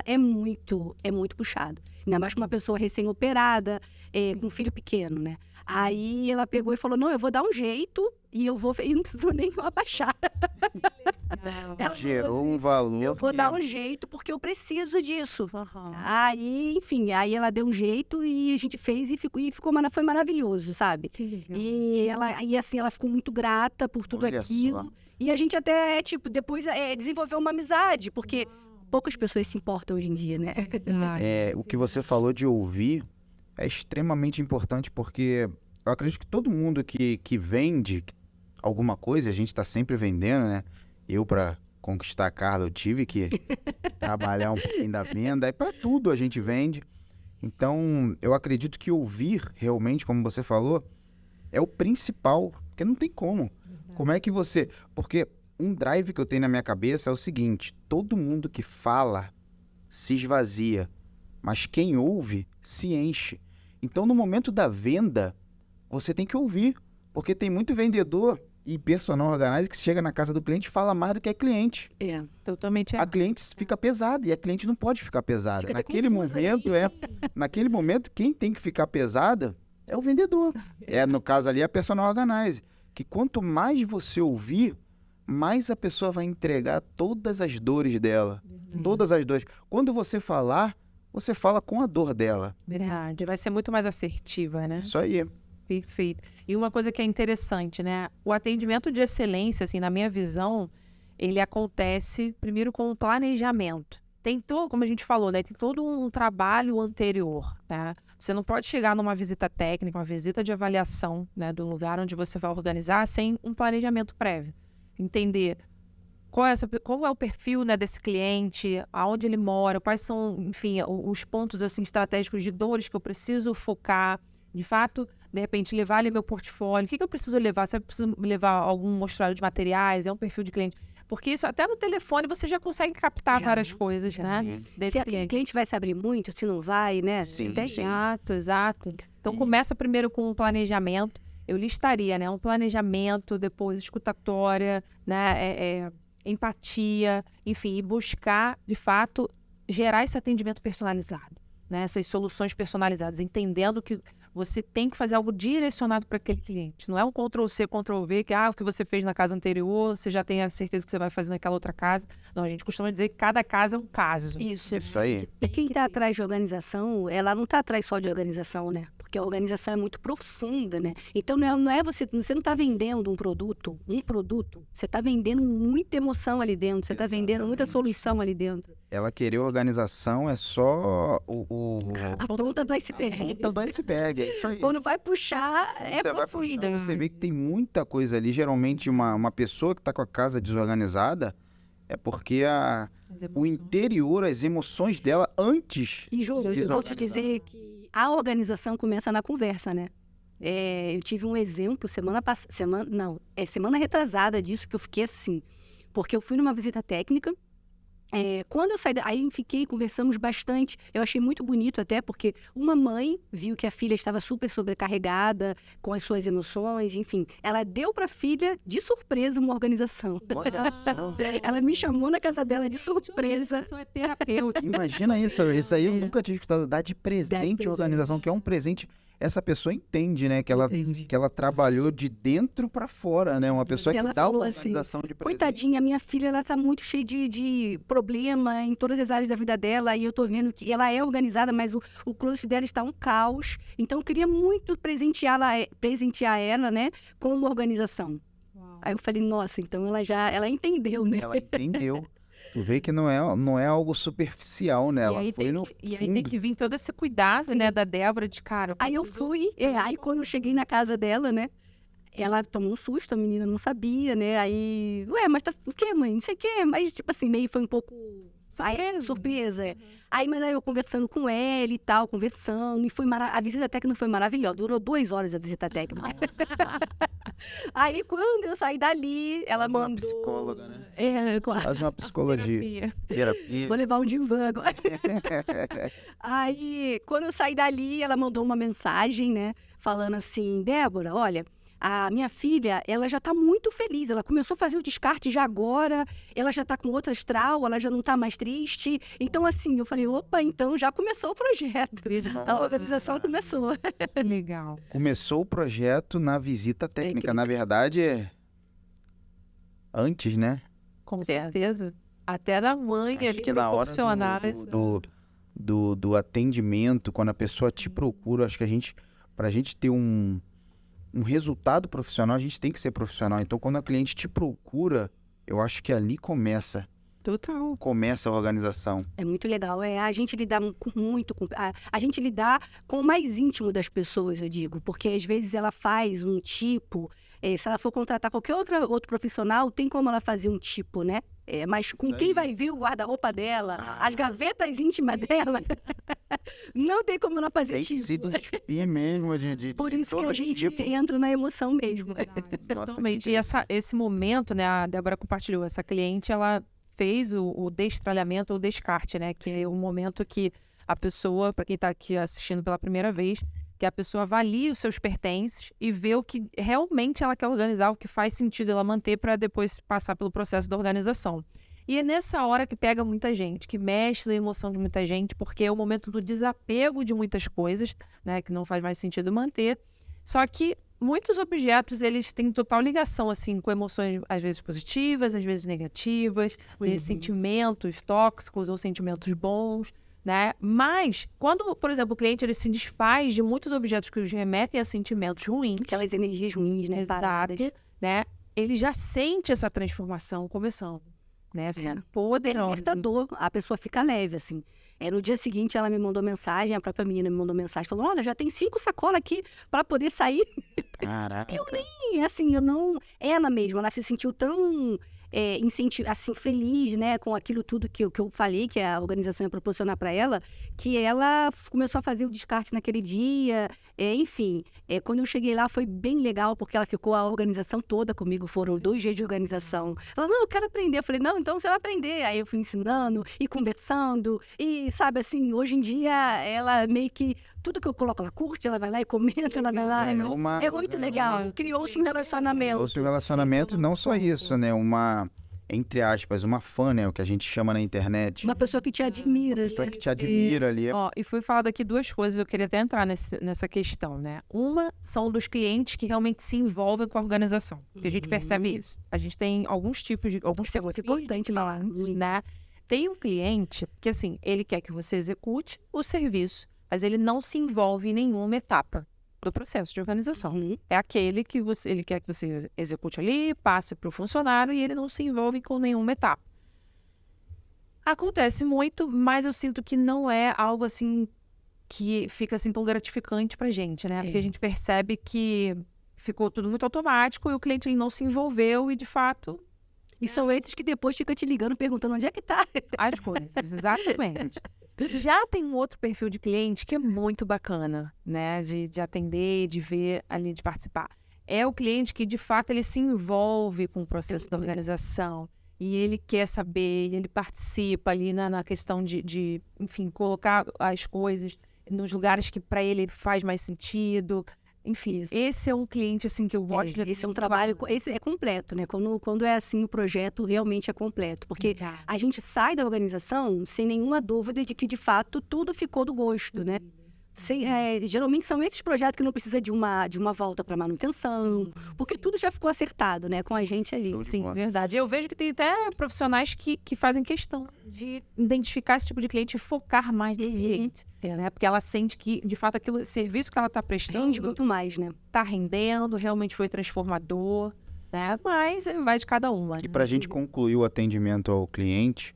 é muito puxado. Ainda mais com uma pessoa recém-operada, com um filho pequeno, né? Aí ela pegou e falou, não, eu vou dar um jeito e eu não preciso nem abaixar. Ela Gerou um valor. Eu vou dar um jeito porque eu preciso disso. Uhum. Aí, enfim, aí ela deu um jeito e a gente fez e foi maravilhoso, sabe? E ela ficou muito grata por tudo Olha aquilo. só. E a gente até, depois desenvolveu uma amizade, porque poucas pessoas se importam hoje em dia, né? O que você falou de ouvir é extremamente importante, porque eu acredito que todo mundo que vende alguma coisa, a gente está sempre vendendo, né? Eu, para conquistar a Carla, eu tive que trabalhar um pouquinho da venda. E para tudo a gente vende. Então, eu acredito que ouvir realmente, como você falou, é o principal. Porque não tem como. Como é que você... Porque um drive que eu tenho na minha cabeça é o seguinte. Todo mundo que fala se esvazia. Mas quem ouve se enche. Então, no momento da venda, você tem que ouvir. Porque tem muito vendedor e personal organizer que chega na casa do cliente e fala mais do que a cliente. Totalmente A cliente fica pesada e a cliente não pode ficar pesada. Fica até Naquele confusa, momento, naquele momento, quem tem que ficar pesada é o vendedor. No caso ali, a personal organizer. Que quanto mais você ouvir, mais a pessoa vai entregar todas as dores dela. Todas as dores. Quando você falar, você fala com a dor dela. Verdade. Vai ser muito mais assertiva, né? Isso aí. Perfeito. E uma coisa que é interessante, né? O atendimento de excelência, assim, na minha visão, ele acontece primeiro com o planejamento. Tem todo, como a gente falou, né? Tem todo um trabalho anterior, né? Você não pode chegar numa visita técnica, uma visita de avaliação, né, do lugar onde você vai organizar sem um planejamento prévio. Entender qual é o perfil, né, desse cliente, aonde ele mora, quais são, enfim, os pontos assim, estratégicos de dores que eu preciso focar. De fato, de repente, levar ali meu portfólio. O que eu preciso levar? Se eu preciso levar algum mostruário de materiais, é um perfil de cliente. Porque isso, até no telefone, você já consegue captar várias coisas, né? Desse Se o cliente. cliente vai se abrir muito, se não vai, né? Sim. Exato. Então, começa primeiro com um planejamento. Eu listaria, né? Um planejamento, depois escutatória, né? Empatia, enfim, e buscar, de fato, gerar esse atendimento personalizado, né? Essas soluções personalizadas, entendendo que você tem que fazer algo direcionado para aquele cliente. Não é um Ctrl-C, Ctrl-V, que o que você fez na casa anterior, você já tem a certeza que você vai fazer naquela outra casa. Não, a gente costuma dizer que cada casa é um caso. Isso. Isso aí. E quem está atrás de organização, ela não está atrás só de organização, né? Porque a organização é muito profunda, né? Então, não é você não está vendendo um produto, você está vendendo muita emoção ali dentro, você está vendendo muita solução ali dentro. Ela querer organização é só A ponta do iceberg. a ponta do iceberg. É isso aí. Quando vai puxar, é Você vai profunda. puxando, você vê que tem muita coisa ali. Geralmente, uma pessoa que está com a casa desorganizada é porque o interior, as emoções dela antes... E, Ju, eu vou te dizer que a organização começa na conversa, né? Eu tive um exemplo semana retrasada disso, que eu fiquei assim. Porque eu fui numa visita técnica. Quando eu saí, aí conversamos bastante. Eu achei muito bonito até, porque uma mãe viu que a filha estava super sobrecarregada com as suas emoções, enfim. Ela deu para a filha, de surpresa, uma organização. Ela me chamou na casa dela de surpresa. Isso é terapêutica. Imagina isso aí eu nunca tinha escutado. Dar de presente a organização, que é um presente... Essa pessoa entende, né? Que ela trabalhou de dentro para fora, né? Uma pessoa que dá uma organização de presente. Coitadinha, minha filha, ela tá muito cheia de problema em todas as áreas da vida dela. E eu tô vendo que ela é organizada, mas o closet dela está um caos. Então, eu queria muito presentear ela, né? Com uma organização. Uau. Aí eu falei, nossa, então ela entendeu, né? Ela entendeu. Tu vê que não é algo superficial, né? Ela foi no fundo. E aí tem que vir todo esse cuidado, né, da Débora, de cara. Aí eu fui, aí quando eu cheguei na casa dela, né? Ela tomou um susto, a menina não sabia, né? Aí, mas tá o quê, mãe? Não sei o quê. Mas, tipo assim, meio foi um pouco Aí, surpresa. Mas aí eu conversando com ela e tal, conversando, e a visita técnica foi maravilhosa, durou 2 horas a visita técnica. Aí quando eu saí dali, ela Quase mandou... uma psicóloga, né? Claro. Quase uma psicologia. Terapia. Vou levar um divã agora. Aí, quando eu saí dali, ela mandou uma mensagem, né? Falando assim, Débora, olha, a minha filha, ela já tá muito feliz. Ela começou a fazer o descarte já agora. Ela já tá com outra astral, ela já não tá mais triste. Então, assim, eu falei, opa, então já começou o projeto. A organização começou. Legal. Começou o projeto na visita técnica. Na verdade, antes, né? Com certeza. Até da mãe Acho ali, que na hora do atendimento, quando a pessoa te procura, acho que pra gente ter um resultado profissional, a gente tem que ser profissional. Então, quando a cliente te procura, eu acho que ali começa a organização. É muito legal. A gente lidar a gente lidar com o mais íntimo das pessoas, eu digo. Porque às vezes ela faz um tipo... se ela for contratar qualquer outro profissional, tem como ela fazer um tipo, né? Mas com quem vai ver o guarda-roupa dela, as gavetas íntimas dela, não tem como ela fazer tipo. Tem que se despir mesmo Por isso que a gente tipo. entra na emoção mesmo. Totalmente. E esse momento, né, a Débora compartilhou, essa cliente, ela fez o destralhamento ou descarte, né? Que é o momento que a pessoa, para quem está aqui assistindo pela primeira vez, que a pessoa avalie os seus pertences e vê o que realmente ela quer organizar, o que faz sentido ela manter para depois passar pelo processo da organização. E é nessa hora que pega muita gente, que mexe na emoção de muita gente, porque é o momento do desapego de muitas coisas, né, que não faz mais sentido manter. Só que muitos objetos, eles têm total ligação, assim, com emoções, às vezes positivas, às vezes negativas, sentimentos tóxicos ou sentimentos bons, né? Mas, quando, por exemplo, o cliente ele se desfaz de muitos objetos que os remetem a sentimentos ruins, aquelas energias ruins, né? Exato, né? Ele já sente essa transformação começando, né? Assim, É poderosa. libertador, a pessoa fica leve, assim. No dia seguinte, ela me mandou mensagem, a própria menina me mandou mensagem, falou, olha, já tem 5 sacolas aqui para poder sair. Caraca. Eu não... Ela mesma, ela se sentiu tão... assim, feliz, né, com aquilo tudo que eu falei, que a organização ia proporcionar para ela, que ela começou a fazer o descarte naquele dia, enfim. Quando eu cheguei lá foi bem legal, porque ela ficou a organização toda comigo, foram 2 dias de organização. Ela, não, eu quero aprender. Eu falei, não, então você vai aprender. Aí eu fui ensinando e conversando, e sabe assim, hoje em dia ela meio que, tudo que eu coloco ela curte, ela vai lá e comenta, ela vai lá. É muito legal, criou-se um relacionamento. Criou-se um relacionamento, não só isso, né, entre aspas, uma fã, né? O que a gente chama na internet. Uma pessoa que te admira. Uma pessoa que te admira ali. Ó, e foi falado aqui 2 coisas, eu queria até entrar nessa questão, né? Uma são dos clientes que realmente se envolvem com a organização. Porque a gente percebe isso. A gente tem alguns tipos de... Isso é muito importante falar, né? Tem um cliente que, assim, ele quer que você execute o serviço, mas ele não se envolve em nenhuma etapa do processo de organização. É aquele que ele quer que você execute ali, passe para o funcionário e ele não se envolve com nenhuma etapa. Acontece muito, mas eu sinto que não é algo assim que fica assim tão gratificante pra gente, né? Porque a gente percebe que ficou tudo muito automático e o cliente ele não se envolveu e de fato... E são esses que depois ficam te ligando, perguntando onde é que tá. As coisas, exatamente. Já tem um outro perfil de cliente que é muito bacana, né? De atender, de ver ali, de participar. É o cliente que, de fato, ele se envolve com o processo da organização. E ele quer saber, ele participa ali na questão de, enfim, colocar as coisas nos lugares que para ele faz mais sentido. Enfim, esse é um cliente, assim, que eu gosto de... Esse é um trabalho, esse é completo, né? Quando é assim, o projeto realmente é completo. Porque a gente sai da organização sem nenhuma dúvida de que, de fato, tudo ficou do gosto, né? Geralmente são esses projetos que não precisa de uma volta para manutenção, porque tudo já ficou acertado, né? Com a gente ali. Sim, verdade. Eu vejo que tem até profissionais que fazem questão de identificar esse tipo de cliente e focar mais nesse cliente. Né? Porque ela sente que, de fato, aquele serviço que ela está prestando... Rende muito mais, né? Está rendendo, realmente foi transformador, né? Mas vai de cada uma. E para a gente concluir o atendimento ao cliente,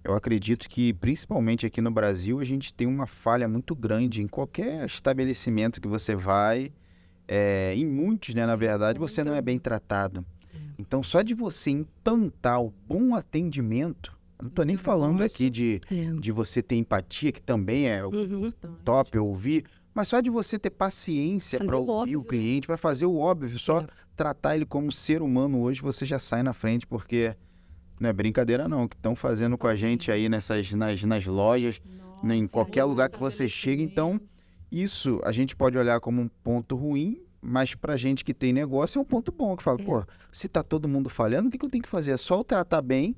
eu acredito que, principalmente aqui no Brasil, a gente tem uma falha muito grande em qualquer estabelecimento que você vai. Em muitos, né, na verdade, você não é bem tratado. Então, só de você implantar o bom atendimento, Eu não tô nem falando aqui de você ter empatia, que também é o top, eu ouvir, mas só de você ter paciência para ouvir o cliente, para fazer o óbvio, só tratar ele como ser humano hoje, você já sai na frente, porque não é brincadeira não, que estão fazendo com a gente aí nas lojas, em qualquer lugar que você chega. Então, isso a gente pode olhar como um ponto ruim, mas pra gente que tem negócio é um ponto bom, que fala, pô, se tá todo mundo falhando, o que eu tenho que fazer? É só eu tratar bem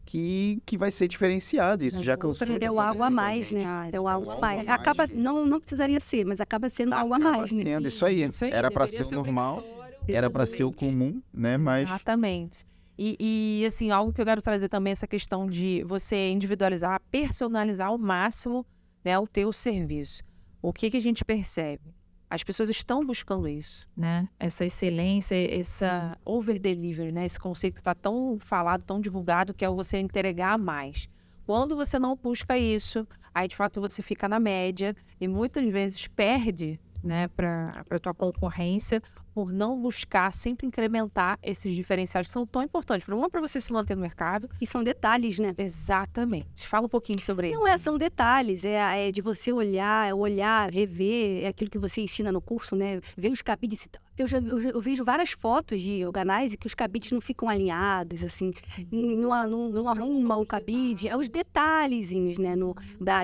que vai ser diferenciado. Isso já cansou. Deu algo a mais, né? Deu algo a mais. Acaba, não precisaria ser, mas acaba sendo algo a mais, né? Sendo, isso aí. Era pra ser o normal, era pra ser o comum, né? Mas... Exatamente. E, assim, algo que eu quero trazer também é essa questão de você individualizar, personalizar ao máximo, né, o teu serviço. O que a gente percebe? As pessoas estão buscando isso, né? Essa excelência, essa over-delivery, né? Esse conceito que está tão falado, tão divulgado, que é o você entregar mais. Quando você não busca isso, aí de fato você fica na média e muitas vezes perde, né, para a tua concorrência, por não buscar sempre incrementar esses diferenciais que são tão importantes. Uma, para você se manter no mercado. E são detalhes, né? Exatamente. Fala um pouquinho sobre isso. Não são detalhes, é de você olhar, rever, é aquilo que você ensina no curso, né? Ver os cabides. Eu vejo várias fotos de organize que os cabides não ficam alinhados, assim, não arruma o cabide. É os detalhezinhos, né?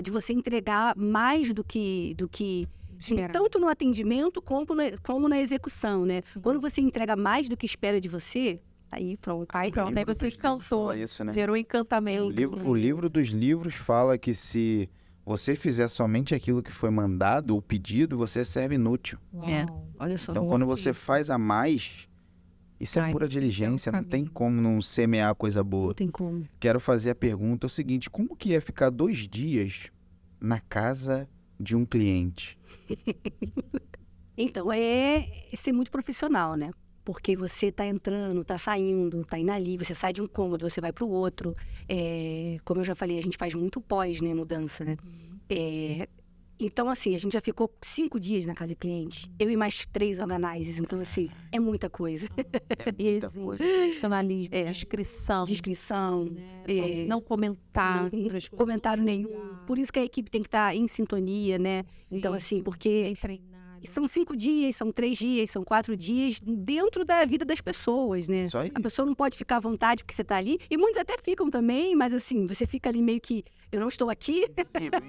De você entregar mais do que tanto no atendimento como na execução, né? Quando você entrega mais do que espera de você, aí pronto. Aí você encantou, isso, né? gerou encantamento. O livro dos livros fala que se você fizer somente aquilo que foi mandado, o pedido, você serve inútil. Olha só. Então, quando você faz a mais, isso é pura diligência, não tem como não semear coisa boa. Não tem como. Quero fazer a pergunta, o seguinte, como que é ficar 2 dias na casa de um cliente? Então, é ser muito profissional, né? Porque você está entrando, está saindo, está indo ali, você sai de um cômodo, você vai para o outro. Como eu já falei, a gente faz muito pós, né, mudança, né? Então, assim, a gente já ficou 5 dias na casa de cliente. Eu e mais 3 organizers. Então, assim, é muita coisa. Profissionalismo, descrição. Né? Não comentar. Comentário nenhum. Por isso que a equipe tem que estar em sintonia, né? Então, assim, porque são 5 dias, são 3 dias, são 4 dias dentro da vida das pessoas, né? Isso aí. A pessoa não pode ficar à vontade porque você está ali. E muitos até ficam também, mas assim, você fica ali meio que, eu não estou aqui.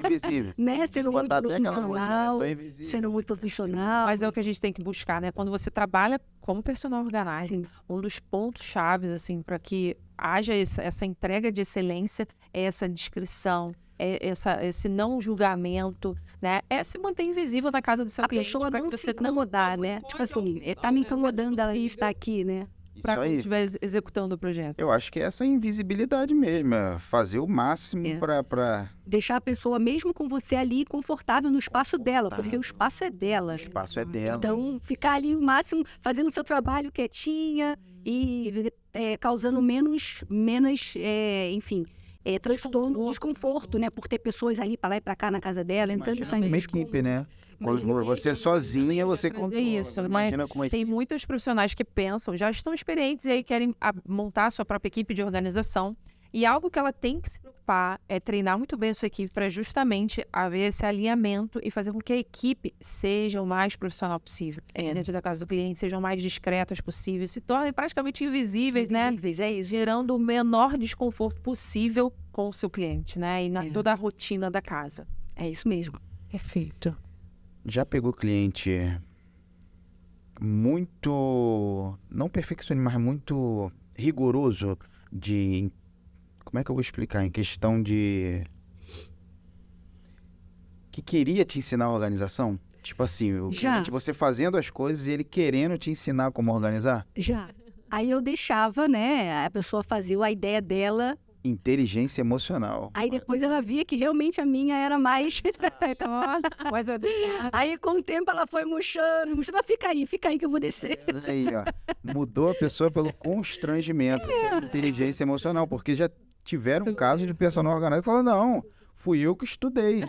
Invisível. Né? Sendo muito profissional. Mas é o que a gente tem que buscar, né? Quando você trabalha como personal organizer, um dos pontos chaves, assim, para que haja essa entrega de excelência é essa descrição, esse não julgamento, né? É se manter invisível na casa do seu cliente. A pessoa não se incomodar, né? Tipo assim, tá me incomodando ela estar aqui, né? Para quando estiver executando o projeto. Eu acho que é essa invisibilidade mesmo, é fazer o máximo para... Deixar a pessoa, mesmo com você ali, confortável no espaço dela, porque o espaço é dela. O espaço é dela. Então, ficar ali o máximo, fazendo o seu trabalho quietinha e causando menos enfim... transtorno, desconforto, né? Por ter pessoas ali para lá e para cá na casa dela, entrando e saindo. Uma equipe, né? Quando você sozinha, você controla. Isso, mas tem muitos profissionais que pensam, já estão experientes e aí querem montar a sua própria equipe de organização. E algo que ela tem que se preocupar é treinar muito bem a sua equipe para justamente haver esse alinhamento e fazer com que a equipe seja o mais profissional possível. Dentro da casa do cliente, sejam mais discretas possível, se tornem praticamente invisíveis, né? É isso. Gerando o menor desconforto possível com o seu cliente, né? E toda a rotina da casa. É isso mesmo. Perfeito. Já pegou cliente muito, não perfeccionista, mas muito rigoroso como é que eu vou explicar? Em questão de... que queria te ensinar a organização? Tipo assim, você fazendo as coisas e ele querendo te ensinar como organizar? Já. Aí eu deixava, né, a pessoa fazer a ideia dela. Inteligência emocional. Aí depois ela via que realmente a minha era mais... Aí com o tempo ela foi murchando. Fica aí que eu vou descer. Aí, ó. Mudou a pessoa pelo constrangimento. Inteligência emocional, porque já tiveram casos de personal organizado que falam, não, fui eu que estudei.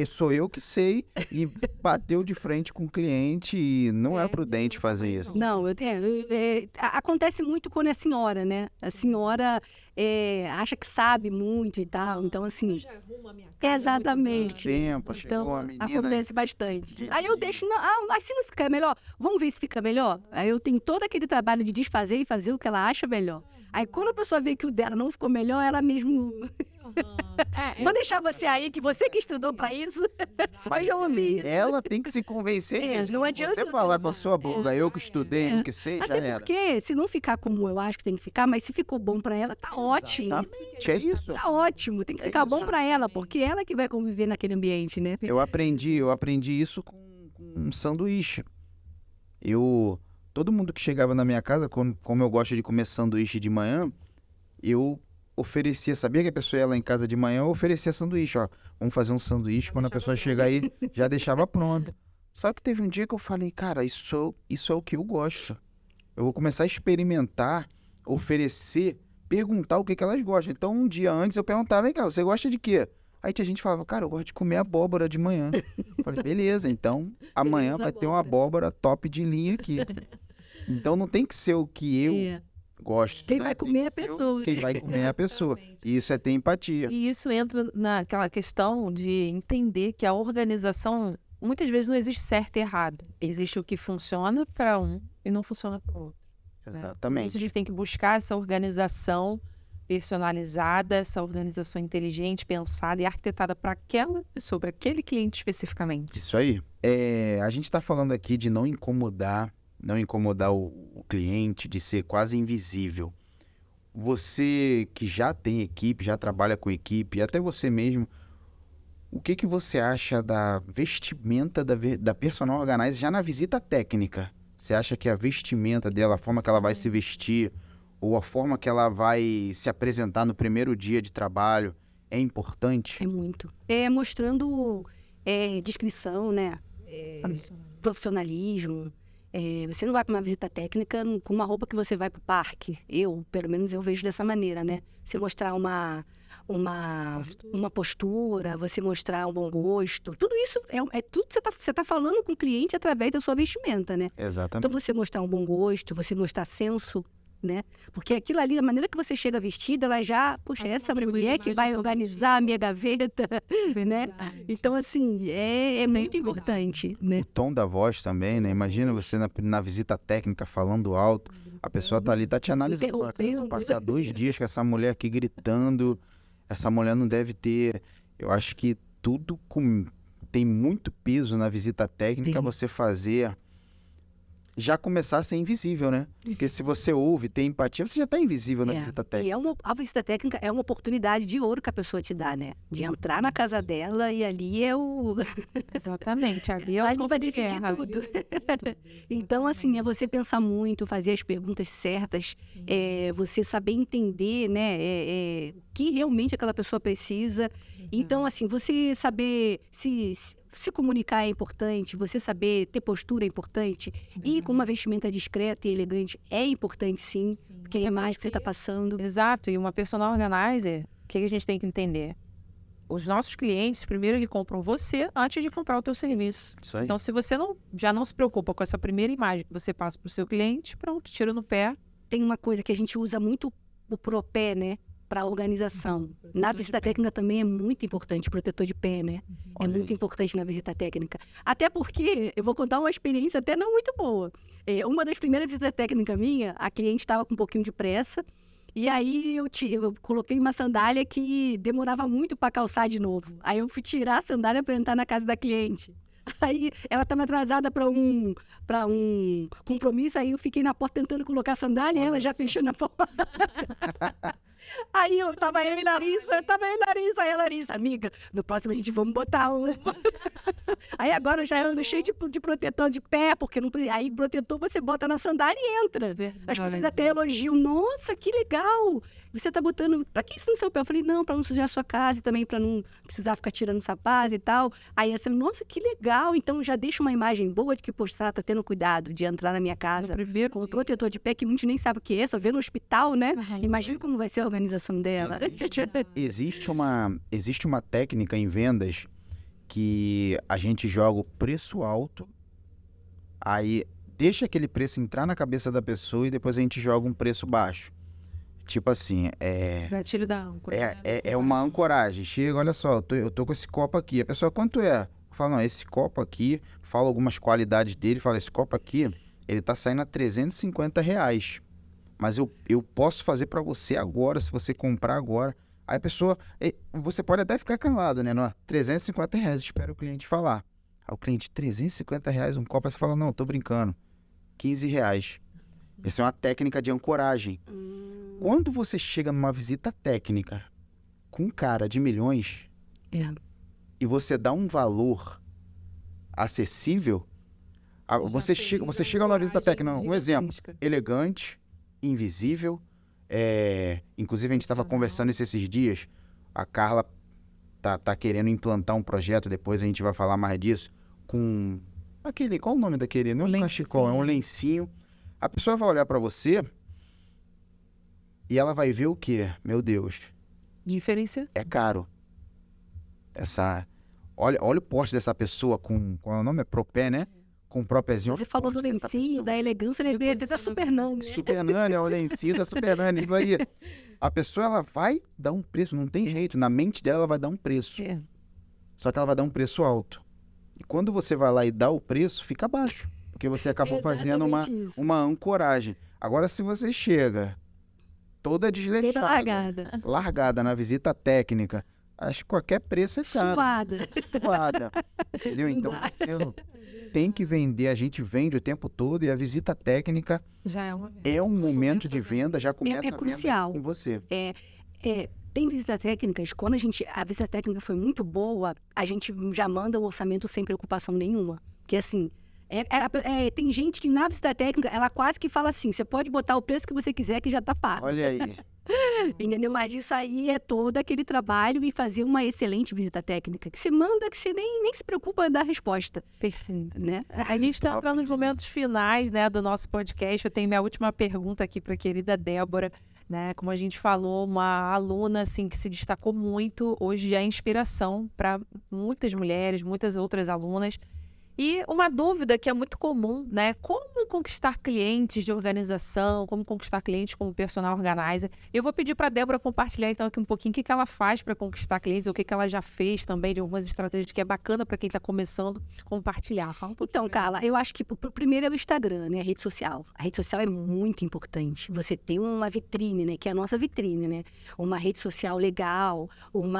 Sou eu que sei e bateu de frente com o cliente e não é prudente fazer isso. Não, acontece muito quando é senhora, né? A senhora acha que sabe muito e tal, então assim... Já arrumo a minha casa Exatamente. Tempo, chegou Então, uma menina... acontece bastante. de- Aí eu deixo, não, mas se não ficar melhor, vamos ver se fica melhor? Aí eu tenho todo aquele trabalho de desfazer e fazer o que ela acha melhor. Aí quando a pessoa vê que o dela não ficou melhor, ela mesmo... Vou deixar você aí, que você que estudou pra isso. Mas eu ouvi isso. Ela tem que se convencer disso. não Se adianta você falar com a sua boca, eu que estudei, eu que sei, já Até era. porque, se não ficar como eu acho que tem que ficar, mas se ficou bom pra ela, tá ótimo. Exatamente, é isso. Tá ótimo, tem que ficar bom pra ela, porque ela que vai conviver naquele ambiente, né? Eu aprendi isso com um sanduíche. Todo mundo que chegava na minha casa, como eu gosto de comer sanduíche de manhã, eu oferecia, sabia que a pessoa ia lá em casa de manhã, eu oferecia sanduíche, ó. Vamos fazer um sanduíche, quando a pessoa chegar aí, já deixava pronto. Só que teve um dia que eu falei, cara, isso é o que eu gosto. Eu vou começar a experimentar, oferecer, perguntar o que elas gostam. Então, um dia antes eu perguntava, vem cá, você gosta de quê? Aí tinha gente que falava, cara, eu gosto de comer abóbora de manhã. Eu falei, beleza, então amanhã Beleza, vai ter uma abóbora top de linha aqui. Então não tem que ser o que eu gosto. Quem né? vai Tem comer que é a ser pessoa. Quem vai comer é a pessoa. Exatamente. E isso é ter empatia. E isso entra naquela questão de entender que a organização, muitas vezes, não existe certo e errado. Existe o que funciona para um e não funciona para o outro. Por isso a Exatamente. gente tem que buscar essa organização personalizada, essa organização inteligente, pensada e arquitetada para aquela pessoa, para aquele cliente especificamente. Isso aí. A gente está falando aqui de não incomodar o cliente, de ser quase invisível. Você que já tem equipe, já trabalha com equipe, e até você mesmo, o que você acha da vestimenta da personal organizer já na visita técnica? Você acha que a vestimenta dela, a forma que ela vai se vestir, ou a forma que ela vai se apresentar no primeiro dia de trabalho, é importante? É muito. Mostrando discrição, né? Profissionalismo. Você não vai para uma visita técnica com uma roupa que você vai para o parque. Pelo menos eu vejo dessa maneira, né? Você mostrar uma postura, você mostrar um bom gosto. Tudo isso tudo que você tá falando com o cliente através da sua vestimenta, né? Exatamente. Então, você mostrar um bom gosto, você mostrar senso, né? Porque aquilo ali, a maneira que você chega vestida, ela já... Poxa, Passa essa uma mulher coisa que mais vai positiva. organizar a minha gaveta, né? Então, assim, é muito cuidado. importante, né? O tom da voz também, né? Imagina você na visita técnica falando alto, a pessoa tá ali, tá te analisando. Fala, cara, vou passar 2 dias com essa mulher aqui gritando, essa mulher não deve ter... Eu acho que tem muito peso na visita técnica, Tem. você fazer... Já começar a ser invisível, né? Porque se você ouve, tem empatia, você já tá invisível na visita técnica. E a visita técnica é uma oportunidade de ouro que a pessoa te dá, né? De entrar na casa dela e ali é o... Exatamente. Ali é o Ali campo vai de decidir guerra. tudo. Então, assim, é você pensar muito, fazer as perguntas certas, você saber entender, né, o que realmente aquela pessoa precisa. Então, assim, você saber se comunicar é importante, você saber ter postura é importante, ir com uma vestimenta discreta e elegante é importante, sim, porque é a imagem que você está passando. Exato. E uma personal organizer, o que a gente tem que entender? Os nossos clientes, primeiro, eles compram você antes de comprar o teu serviço. Isso aí. Então, se você já não se preocupa com essa primeira imagem que você passa para o seu cliente, pronto, tira no pé. Tem uma coisa que a gente usa muito, o propé, né? Para a organização. Na visita técnica também é muito importante, protetor de pé, né? Olha muito aí. importante na visita técnica. Até porque, eu vou contar uma experiência até não muito boa. Uma das primeiras visitas técnicas minha, a cliente estava com um pouquinho de pressa, e aí eu coloquei uma sandália que demorava muito para calçar de novo. Aí eu fui tirar a sandália para entrar na casa da cliente. Aí ela estava atrasada para um compromisso, aí eu fiquei na porta tentando colocar a sandália e ela já fechou na porta. Aí tava eu e Larissa, aí a Larissa, amiga, no próximo a gente vamos botar um. Aí agora eu já ando cheio de protetor de pé, porque não, aí protetor você bota na sandália e entra. As pessoas até elogiam, nossa, que legal, você tá botando, pra que isso no seu pé? Eu falei, não, pra não sujar a sua casa e também pra não precisar ficar tirando sapato e tal. Aí assim, nossa, que legal, então já deixa uma imagem boa de que, poxa, ela tá tendo cuidado de entrar na minha casa Primeiro com o protetor de pé, que muitos nem sabem o que é, só vê no hospital, né? Imagina como vai ser a organização dela. Existe uma técnica em vendas que a gente joga o preço alto, aí deixa aquele preço entrar na cabeça da pessoa e depois a gente joga um preço baixo. Tipo assim, Gatilho da âncora. é uma ancoragem. Chega, olha só, eu tô com esse copo aqui. A pessoa, quanto é? Eu falo, não, esse copo aqui, falo algumas qualidades dele, falo, esse copo aqui, ele tá saindo a R$350. Mas eu posso fazer para você agora, se você comprar agora. Aí a pessoa, você pode até ficar calado, né? Não, R$350, espera o cliente falar. Aí o cliente, R$350 um copo, aí você fala, não, tô brincando, R$15. Essa é uma técnica de ancoragem. Quando você chega numa visita técnica com um cara de milhões e você dá um valor acessível, você chega numa visita técnica, um exemplo, elegante, invisível, inclusive a gente estava conversando esses dias, a Carla tá querendo implantar um projeto, depois a gente vai falar mais disso, com aquele, qual o nome daquele? Não é um cachecol, é um lencinho. A pessoa vai olhar para você e ela vai ver o quê? Meu Deus. Diferença? É caro. Olha o porte dessa pessoa com... Qual é o nome? É propé, né? Com propézinho. Você falou do lencinho, da elegância, lembrei até da Super Nani, né? Super Nani, é o lencinho da Super Nani, isso aí. A pessoa, ela vai dar um preço, não tem jeito. Na mente dela, ela vai dar um preço. Só que ela vai dar um preço alto. E quando você vai lá e dá o preço, fica baixo. Porque você acabou fazendo uma ancoragem. Agora, se você chega toda desleixada, largada na visita técnica, acho que qualquer preço é caro. Suada. Entendeu? Então, você tem que vender. A gente vende o tempo todo e a visita técnica já é um momento de venda, já começa é crucial. com você. Tem visitas técnicas, quando a visita técnica foi muito boa, a gente já manda o orçamento sem preocupação nenhuma. Porque assim, tem gente que na visita técnica, ela quase que fala assim, você pode botar o preço que você quiser que já tá pago. Olha aí. Entendeu? Mas isso aí é todo aquele trabalho e fazer uma excelente visita técnica, que você manda, que você nem se preocupa da resposta. Perfeito. Né? A gente está entrando nos momentos finais, né, do nosso podcast. Eu tenho minha última pergunta aqui para a querida Débora. Né? Como a gente falou, uma aluna assim, que se destacou muito, hoje é inspiração para muitas mulheres, muitas outras alunas. E uma dúvida que é muito comum, né? Como conquistar clientes de organização, como conquistar clientes como personal organizer. Eu vou pedir para a Débora compartilhar então aqui um pouquinho o que ela faz para conquistar clientes, o que ela já fez também de algumas estratégias que é bacana para quem está começando compartilhar. Fala um pouquinho. Então, Carla, eu acho que o primeiro é o Instagram, né? A rede social. A rede social é muito importante. Você tem uma vitrine, né? Que é a nossa vitrine, né? Uma rede social legal, um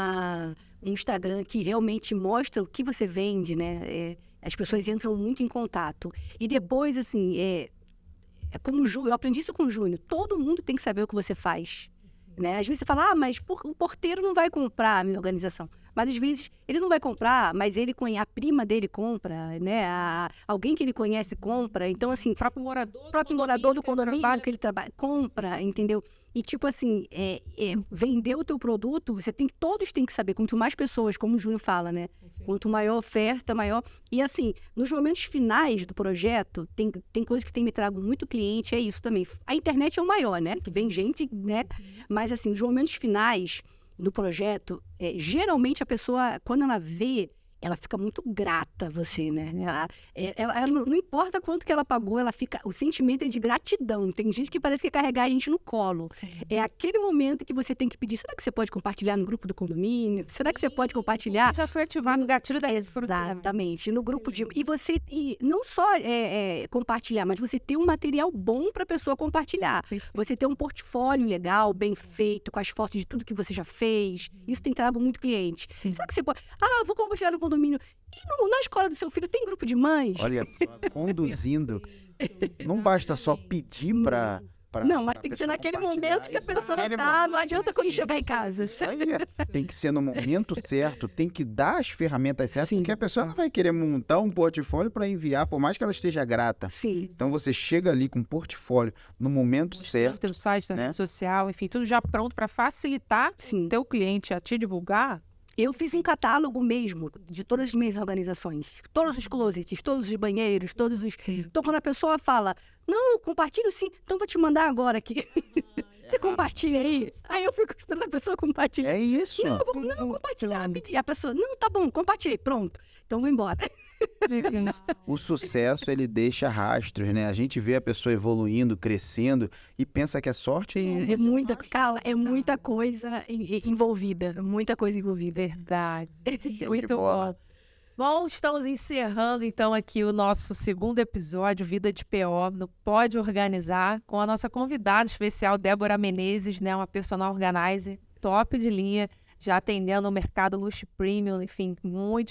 Instagram que realmente mostra o que você vende, né? As pessoas entram muito em contato. E depois, assim, como eu aprendi isso com o Júnior, todo mundo tem que saber o que você faz. Né? Às vezes você fala, mas o porteiro não vai comprar a minha organização. Mas às vezes ele não vai comprar, mas a prima dele compra, né? Alguém que ele conhece compra. Então, assim, o próprio morador do condomínio que ele trabalha compra, entendeu? E tipo assim, vender o teu produto, todos têm que saber, quanto mais pessoas, como o Júnior fala, né? Quanto maior oferta, maior... E assim, nos momentos finais do projeto, tem coisas que tem me trago muito cliente, é isso também. A internet é o maior, né? Que vem gente, né? Mas assim, nos momentos finais do projeto, geralmente a pessoa, quando ela vê, ela fica muito grata a você, né? Ela não importa quanto que ela pagou, o sentimento é de gratidão. Tem gente que parece que quer carregar a gente no colo. Sim. É aquele momento que você tem que pedir, será que você pode compartilhar no grupo do condomínio? Sim. Será que você pode compartilhar? Já foi ativado no gatilho da Exatamente, no grupo de... E não só compartilhar, mas você ter um material bom para a pessoa compartilhar. Sim. Você ter um portfólio legal, bem feito, com as fotos de tudo que você já fez. Isso tem trago muito cliente. Sim. Será que você pode... vou compartilhar no condomínio. E na escola do seu filho tem grupo de mães? Olha, conduzindo, não basta só pedir para... Não, mas tem que ser naquele momento que a pessoa tá, não adianta quando chegar em casa. Tem que ser no momento certo, tem que dar as ferramentas certas, porque a pessoa não vai querer montar um portfólio para enviar, por mais que ela esteja grata. Sim. Então você chega ali com um portfólio no momento certo. Tem o site, na rede social, enfim, tudo já pronto para facilitar o teu cliente a te divulgar. Eu fiz um catálogo mesmo de todas as minhas organizações. Todos os closets, todos os banheiros, todos os... Então, quando a pessoa fala, não, compartilho sim, então vou te mandar agora aqui. Você compartilha aí? Aí eu fico esperando a pessoa compartilhar. É isso. Não, não, compartilhar. E a pessoa, não, tá bom, compartilhei, pronto. Então vou embora. O sucesso, ele deixa rastros, né? A gente vê a pessoa evoluindo, crescendo e pensa que é sorte. É muita, Carla, é muita coisa envolvida. Muita coisa envolvida. Verdade. de Muito bola. bom. Bom, estamos encerrando então aqui o nosso segundo episódio, Vida de PO, no Pode Organizar, com a nossa convidada especial, Débora Menezes, né? Uma personal organizer top de linha, já atendendo o mercado luxo premium, enfim,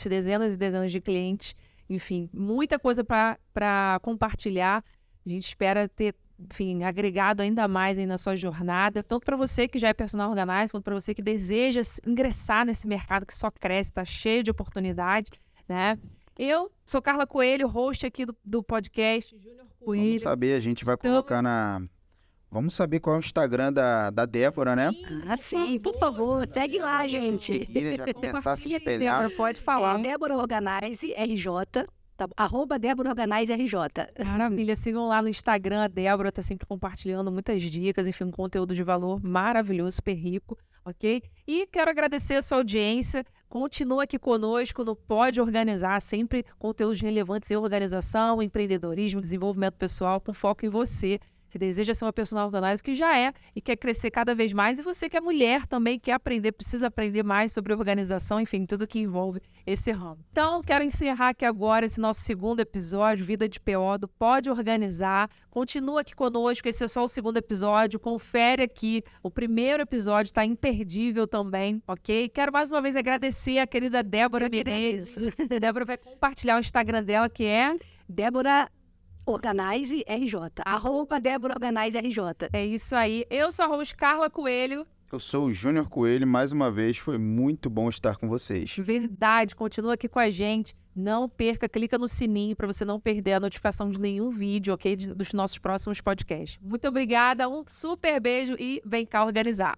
dezenas e dezenas de clientes, enfim, muita coisa para compartilhar. A gente espera ter, enfim, agregado ainda mais aí na sua jornada, tanto para você que já é personal organizer, quanto para você que deseja ingressar nesse mercado que só cresce, está cheio de oportunidade, né? Eu sou Carla Coelho, host aqui do podcast Júnior Coelho. Vamos saber, a gente vai colocar na... Vamos saber qual é o Instagram da Débora, né? Ah, sim, por favor, segue lá, gente. Ele já começar a se Débora, espelhar. pode falar. É Débora Organize RJ, tá? @Débora Organize RJ. Maravilha, sigam lá no Instagram, a Débora tá sempre compartilhando muitas dicas, enfim, um conteúdo de valor maravilhoso, super rico, ok? E quero agradecer a sua audiência, continua aqui conosco no Pode Organizar, sempre conteúdos relevantes em organização, empreendedorismo, desenvolvimento pessoal, com foco em você, que deseja ser uma personal organizer, que já é e quer crescer cada vez mais, e você que é mulher também, quer aprender, precisa aprender mais sobre organização, enfim, tudo que envolve esse ramo. Então, quero encerrar aqui agora esse nosso segundo episódio, Vida de PO, do Pode Organizar. Continua aqui conosco, esse é só o segundo episódio, confere aqui, o primeiro episódio está imperdível também, ok? Quero mais uma vez agradecer a querida Débora Menezes. Débora vai compartilhar o Instagram dela, que é... Débora Organize RJ. @Débora Organize RJ. É isso aí. Eu sou a host Carla Coelho. Eu sou o Júnior Coelho, mais uma vez, foi muito bom estar com vocês. Verdade, continua aqui com a gente. Não perca, clica no sininho para você não perder a notificação de nenhum vídeo, ok? Dos nossos próximos podcasts. Muito obrigada, um super beijo e vem cá organizar.